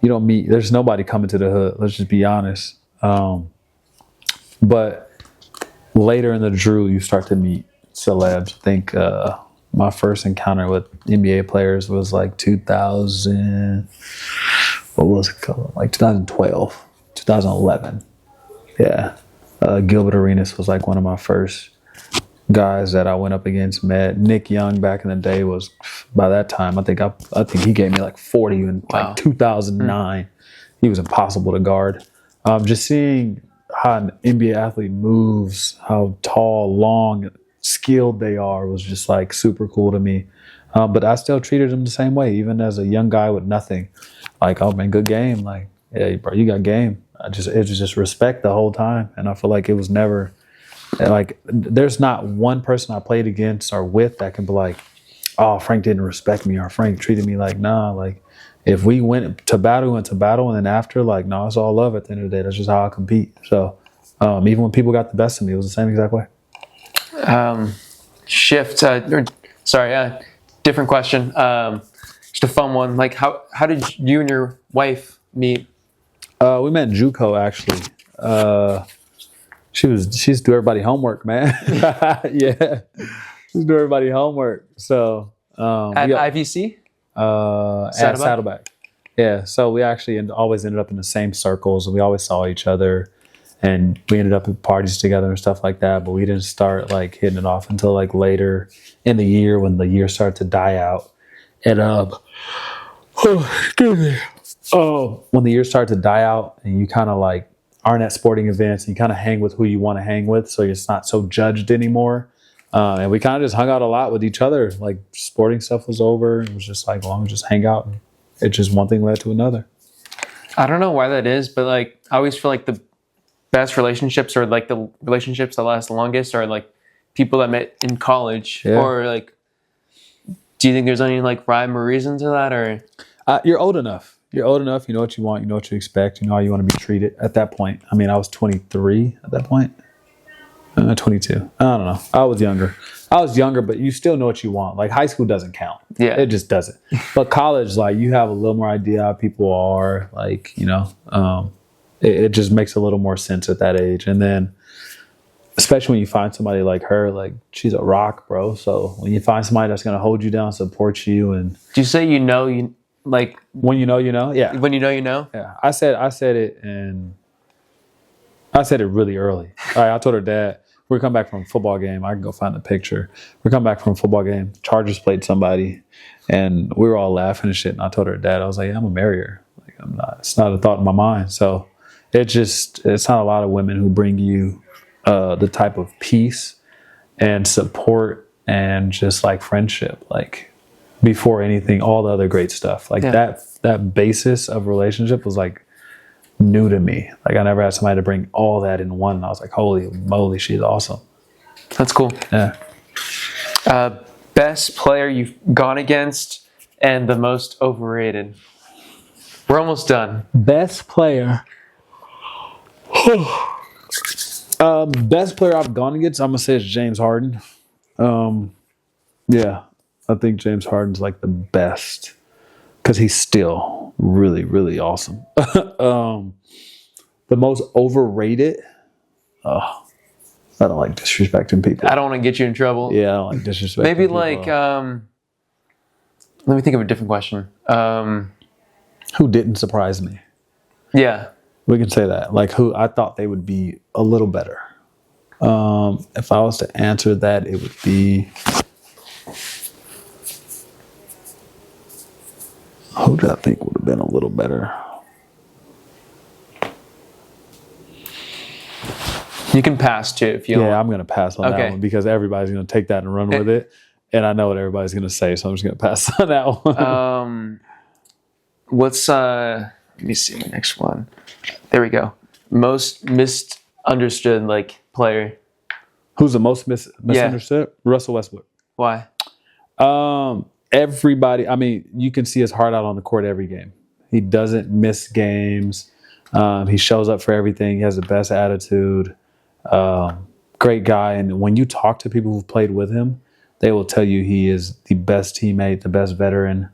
There's nobody coming to the hood. Let's just be honest. But later in the Drew, you start to meet celebs. I think my first encounter with NBA players was like 2000. What was it called? Like 2012, 2011. Yeah. Gilbert Arenas was like one of my first guys that I went up against met. Nick Young back in the day was, by that time, I think he gave me like 40 in Wow. like 2009. He was impossible to guard. Just seeing how an NBA athlete moves, how tall, long, skilled they are was just like super cool to me. But I still treated him the same way, even as a young guy with nothing. Like, oh man, good game. Like, yeah, bro, you got game. It was just respect the whole time, and I feel like it was never like there's not one person I played against or with that can be like, oh, Frank didn't respect me or Frank treated me like, nah. Like, if we went to battle, and then after, like, no, it's all love at the end of the day. That's just how I compete. So even when people got the best of me, it was the same exact way. Different question. Just a fun one. Like, how did you and your wife meet? We met in JUCO actually. She's do everybody homework, man. Yeah, she's do everybody homework. So At IVC? At Saddleback. Yeah, so we actually always ended up in the same circles, and we always saw each other, and we ended up at parties together and stuff like that. But we didn't start like hitting it off until like later in the year when the year started to die out. And when the years start to die out, and you kind of like aren't at sporting events, and you kind of hang with who you want to hang with, so it's not so judged anymore. And we kind of just hung out a lot with each other. Like, sporting stuff was over. It was just like, long as just hang out. And it just one thing led to another. I don't know why that is, but like I always feel like the best relationships, or like the relationships that last the longest, are like people that met in college. Yeah. Or like, do you think there's any like rhyme or reason to that? Or You're old enough. You're old enough. You know what you want. You know what you expect. You know how you want to be treated at that point. I mean, I was 23 at that point. 22. I don't know. I was younger, but you still know what you want. Like, high school doesn't count. Yeah. It just doesn't. But college, like, you have a little more idea how people are. Like, you know, it just makes a little more sense at that age. And then, especially when you find somebody like her, like, she's a rock, bro. So when you find somebody that's going to hold you down, support you, and do you say you like when you know, yeah. When you know? Yeah. I said it really early. All right, I told her dad, we come back from a football game. I can go find the picture. We come back from a football game. Chargers played somebody, and we were all laughing and shit. And I told her dad, I was like, yeah, I'm a marrier. Like, I'm not. It's not a thought in my mind. So it's not a lot of women who bring you the type of peace and support and just like friendship, like before anything, all the other great stuff. Like that basis of relationship was like new to me. Like, I never had somebody to bring all that in one. And I was like, holy moly, she's awesome. That's cool. Yeah. Best player you've gone against and the most overrated. We're almost done. Best player. Best player I've gone against, I'm gonna say it's James Harden. Yeah, I think James Harden's like the best because he's still really, really awesome. The most overrated. I don't like disrespecting people. I don't want to get you in trouble. Yeah, I don't like disrespecting Maybe people. like, let me think of a different question. Who didn't surprise me? Yeah. We can say that. Like, who I thought they would be a little better. If I was to answer that, it would be... Who do I think would have been a little better? You can pass too if you want. Yeah, I'm going to pass on that one because everybody's going to take that and run with it. And I know what everybody's going to say, so I'm just going to pass on that one. What's... let me see. Next one. There we go. Most misunderstood like player. Who's the most misunderstood? Russell Westbrook. Why? Everybody. I mean, you can see his heart out on the court every game. He doesn't miss games. He shows up for everything. He has the best attitude. Great guy. And when you talk to people who've played with him, they will tell you he is the best teammate, the best veteran.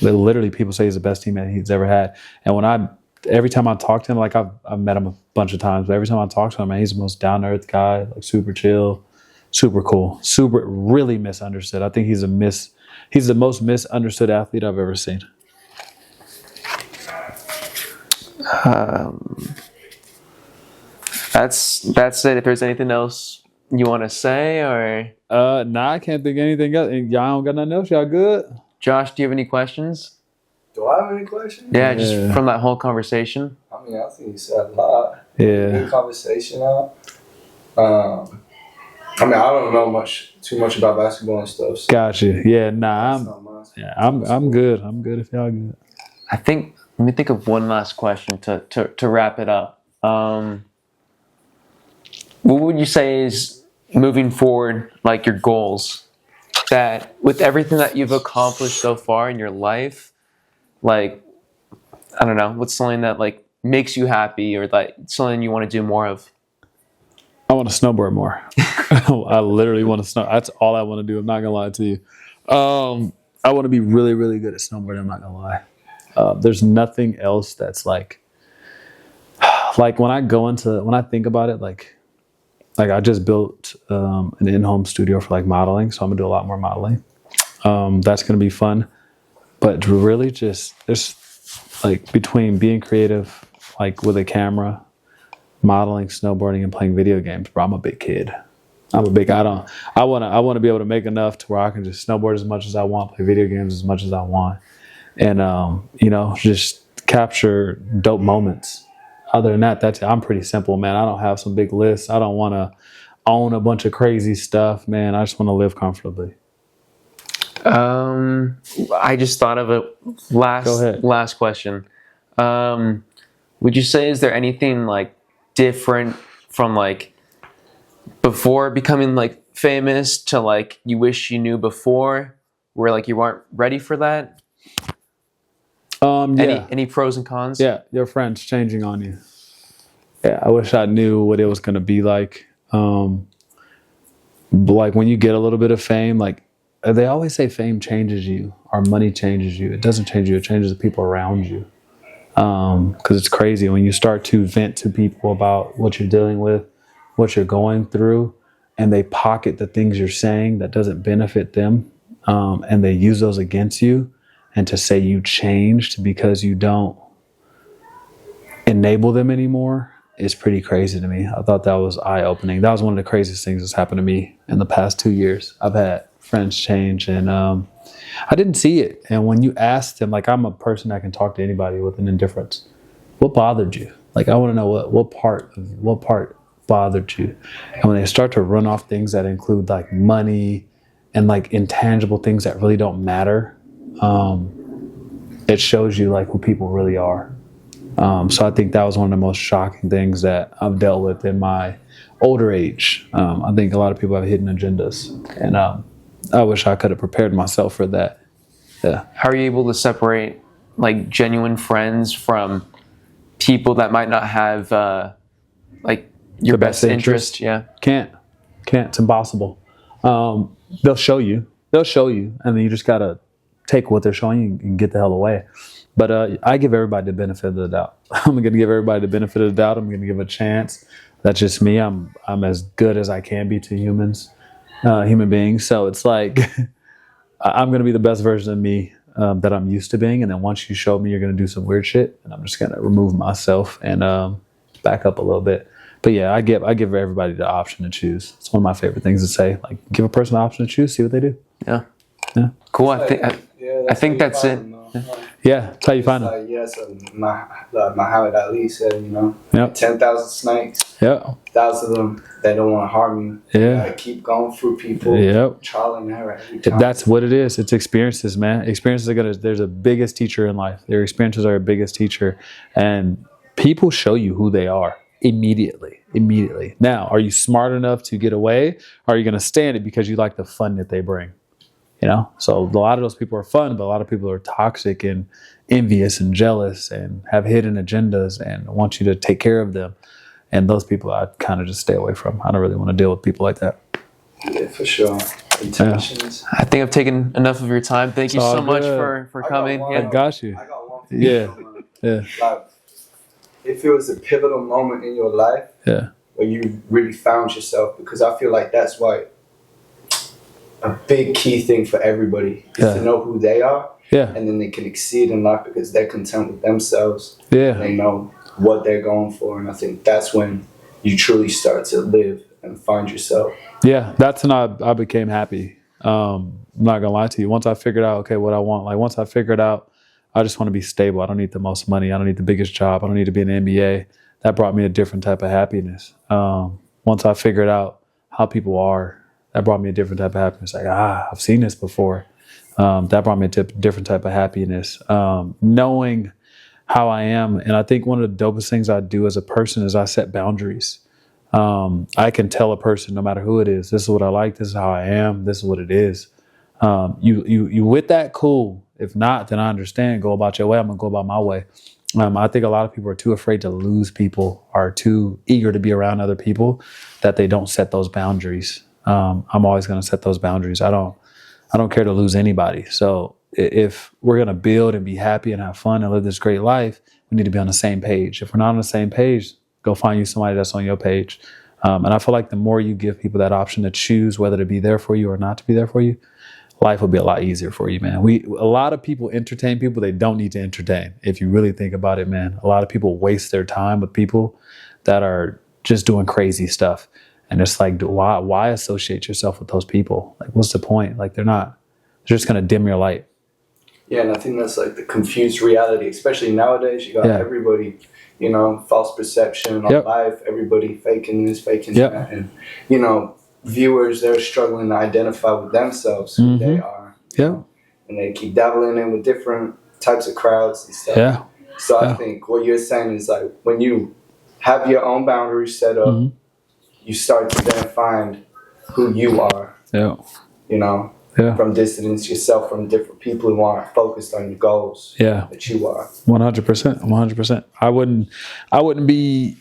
Literally, people say he's the best teammate he's ever had. And every time I talk to him, like I've met him a bunch of times, but every time I talk to him, man, he's the most down to earth guy, like super chill, super cool, super really misunderstood. I think he's the most misunderstood athlete I've ever seen. That's it. If there's anything else, you want to say, or Nah, I can't think of anything else. Y'all don't got nothing else? Y'all good? Josh, do you have any questions? Do I have any questions? Yeah, just from that whole conversation. I mean, I think you said a lot. Yeah. Good conversation out. I mean, I don't know too much about basketball and stuff. So Gotcha. Yeah, nah, that's not mine. I'm good. I'm good if y'all good. I think. Let me think of one last question to wrap it up. What would you say is moving forward, like your goals? That with everything that you've accomplished so far in your life, like I don't know, what's something that like makes you happy or like something you want to do more of? I want to snowboard more. I literally want to snow. That's all I want to do. I'm not gonna lie to you. I want to be really, really good at snowboarding. I'm not gonna lie. There's nothing else that's like when I think about it, like I just built an in-home studio for like modeling, so I'm gonna do a lot more modeling. That's gonna be fun, but really just there's like between being creative, like with a camera, modeling, snowboarding, and playing video games. Bro, I'm a big kid. I want to be able to make enough to where I can just snowboard as much as I want, play video games as much as I want, and just capture dope moments. Other than that, I'm pretty simple, man. I don't have some big lists. I don't want to own a bunch of crazy stuff, man. I just want to live comfortably. I just thought of a last question. Would you say is there anything like different from like before becoming like famous to like you wish you knew before, where like you weren't ready for that? Yeah. Any pros and cons? Yeah, your friends changing on you. Yeah, I wish I knew what it was going to be like. Like when you get a little bit of fame, like they always say fame changes you or money changes you. It doesn't change you. It changes the people around you. Because it's crazy when you start to vent to people about what you're dealing with, what you're going through, and they pocket the things you're saying that doesn't benefit them, and they use those against you. And to say you changed because you don't enable them anymore is pretty crazy to me. I thought that was eye-opening. That was one of the craziest things that's happened to me in the past 2 years. I've had friends change, and I didn't see it. And when you ask them, like I'm a person that can talk to anybody with an indifference. What bothered you? Like I want to know what part bothered you. And when they start to run off things that include like money and like intangible things that really don't matter, it shows you like who people really are. So I think that was one of the most shocking things that I've dealt with in my older age. I think a lot of people have hidden agendas, and I wish I could have prepared myself for that. Yeah. How are you able to separate like genuine friends from people that might not have like your best interest? Yeah. Can't. It's impossible. They'll show you, and then you just gotta take what they're showing you and get the hell away. But I give everybody the benefit of the doubt. I'm going to give everybody the benefit of the doubt. I'm going to give a chance. That's just me. I'm as good as I can be to human beings. So it's like I'm going to be the best version of me that I'm used to being. And then once you show me you're going to do some weird shit, and I'm just going to remove myself and back up a little bit. But yeah, I give everybody the option to choose. It's one of my favorite things to say. Like, give a person the option to choose, see what they do. Yeah. Yeah. Cool. I think that's it. Yeah, that's how you find them. Like, so Muhammad Ali said, 10,000 snakes. Yeah. 1,000 of them, they don't want to harm you. Yeah. You gotta keep going through people. Yep. Trial and error every time. That's what it is. It's experiences, man. Experiences they're the biggest teacher in life. Their experiences are your biggest teacher. And people show you who they are immediately. Now, are you smart enough to get away? Or are you going to stand it because you like the fun that they bring? So a lot of those people are fun, but a lot of people are toxic and envious and jealous and have hidden agendas and want you to take care of them. And those people I kind of just stay away from. I don't really want to deal with people like that. Yeah, for sure. Intentions. Yeah. I think I've taken enough of your time. Thank you so much for coming. I got you. I got one. Yeah. Like, if it was a pivotal moment in your life where you really found yourself, because I feel like that's why a big key thing for everybody is to know who they are, and then they can exceed in life because they're content with themselves. Yeah, they know what they're going for, and I think that's when you truly start to live and find yourself. Yeah, that's when I became happy. I'm not gonna lie to you. Once I figured out, okay, what I want, like once I figured out, I just want to be stable. I don't need the most money. I don't need the biggest job. I don't need to be in the NBA. That brought me a different type of happiness. Once I figured out how people are, that brought me a different type of happiness. Like, I've seen this before. That brought me a different type of happiness. Knowing how I am. And I think one of the dopest things I do as a person is I set boundaries. I can tell a person, no matter who it is, this is what I like, this is how I am, this is what it is. You with that, cool. If not, then I understand. Go about your way. I'm gonna go about my way. I think a lot of people are too afraid to lose people, are too eager to be around other people, that they don't set those boundaries. I'm always gonna set those boundaries. I don't care to lose anybody. So if we're gonna build and be happy and have fun and live this great life, we need to be on the same page. If we're not on the same page, go find you somebody that's on your page. And I feel like the more you give people that option to choose whether to be there for you or not to be there for you, life will be a lot easier for you, man. A lot of people entertain people they don't need to entertain. If you really think about it, man, a lot of people waste their time with people that are just doing crazy stuff. And it's like, why associate yourself with those people? Like, what's the point? Like, they're just going to dim your light. Yeah, and I think that's like the confused reality, especially nowadays. You got everybody, false perception on life, everybody faking this, faking that. And, viewers, they're struggling to identify with themselves, who they are. And they keep dabbling in with different types of crowds and stuff. Yeah. So I think what you're saying is like when you have your own boundaries set up, you start to then find who you are. From distance yourself from different people who aren't focused on your goals. That you are. 100%. I wouldn't be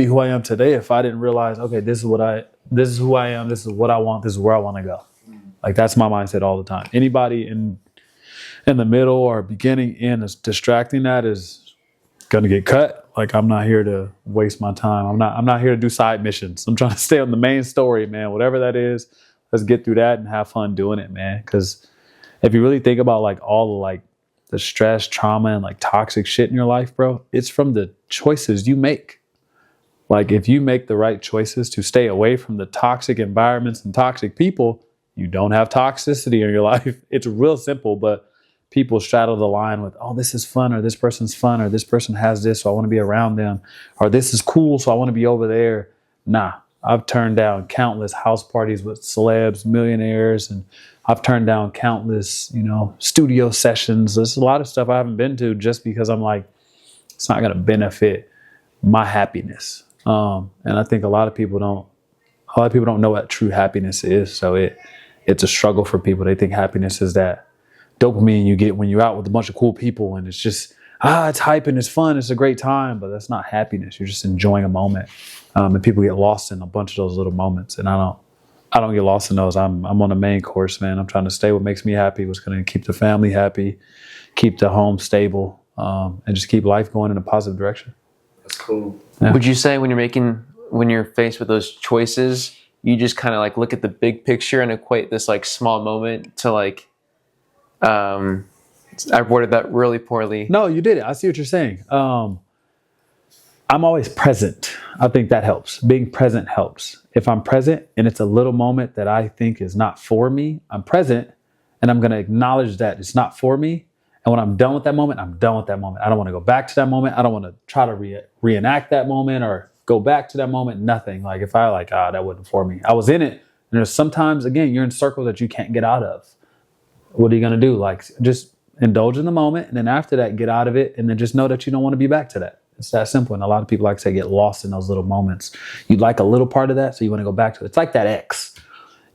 who I am today if I didn't realize, okay, this is who I am, this is what I want, this is where I want to go. Like, that's my mindset all the time. Anybody in the middle or beginning in is distracting that is gonna get cut. Like, I'm not here to waste my time. I'm not here to do side missions. I'm trying to stay on the main story, man. Whatever that is, let's get through that and have fun doing it, man. Because if you really think about like all the like the stress, trauma, and like toxic shit in your life, bro, it's from the choices you make. Like, if you make the right choices to stay away from the toxic environments and toxic people, you don't have toxicity in your life. It's real simple, but people straddle the line with, oh, this is fun, or this person's fun, or this person has this, so I want to be around them, or this is cool, so I want to be over there. Nah, I've turned down countless house parties with celebs, millionaires, and I've turned down countless, studio sessions. There's a lot of stuff I haven't been to just because I'm like, it's not going to benefit my happiness. And I think a lot of people don't know what true happiness is. So it's a struggle for people. They think happiness is that dopamine you get when you're out with a bunch of cool people, and it's just, it's hype and it's fun, it's a great time, but that's not happiness. You're just enjoying a moment. And people get lost in a bunch of those little moments. And I don't get lost in those. I'm on the main course, man. I'm trying to stay what makes me happy, what's going to keep the family happy, keep the home stable, and just keep life going in a positive direction. That's cool. Yeah. Would you say when you're faced with those choices, you just kind of like look at the big picture and equate this like small moment to like, I worded that really poorly. No, you did it. I see what you're saying. I'm always present. I think that helps. Being present helps. If I'm present and it's a little moment that I think is not for me, I'm present and I'm going to acknowledge that it's not for me. And when I'm done with that moment, I'm done with that moment. I don't want to go back to that moment. I don't want to try to reenact that moment or go back to that moment. Nothing. Like, if I that wasn't for me. I was in it. And there's sometimes, again, you're in circles that you can't get out of. What are you going to do? Like, just indulge in the moment. And then after that, get out of it. And then just know that you don't want to be back to that. It's that simple. And a lot of people, like I say, get lost in those little moments. You like a little part of that, so you want to go back to it. It's like that ex.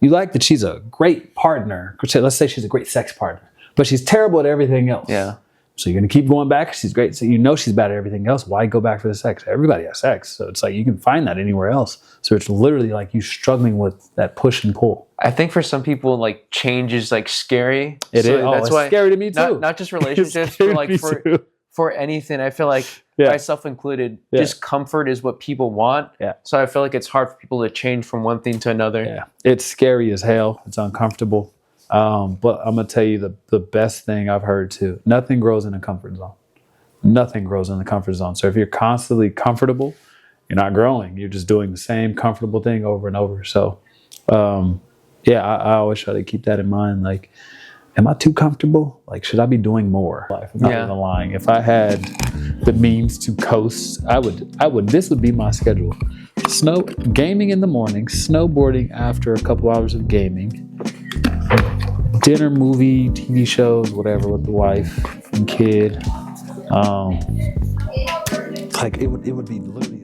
You like that she's a great partner. Let's say she's a great sex partner, but she's terrible at everything else. Yeah. So you're going to keep going back. She's great. So you know she's bad at everything else. Why go back for the sex? Everybody has sex. So it's like you can find that anywhere else. So it's literally like you struggling with that push and pull. I think for some people, like, change is like scary. It is. That's why, scary to me too. Not just relationships, but like for anything. I feel like, myself included, discomfort is what people want. Yeah. So I feel like it's hard for people to change from one thing to another. Yeah. It's scary as hell. It's uncomfortable. But I'm going to tell you the best thing I've heard too. Nothing grows in a comfort zone. Nothing grows in the comfort zone. So if you're constantly comfortable you're not growing. You're just doing the same comfortable thing over and over. So, yeah, I always try to keep that in mind. Like, am I too comfortable? Like, should I be doing more? Life, I'm not even lying. If I had the means to coast, I would. This would be my schedule: gaming in the morning, snowboarding after a couple hours of gaming, dinner, movie, TV shows, whatever, with the wife and kid. Like it would be literally.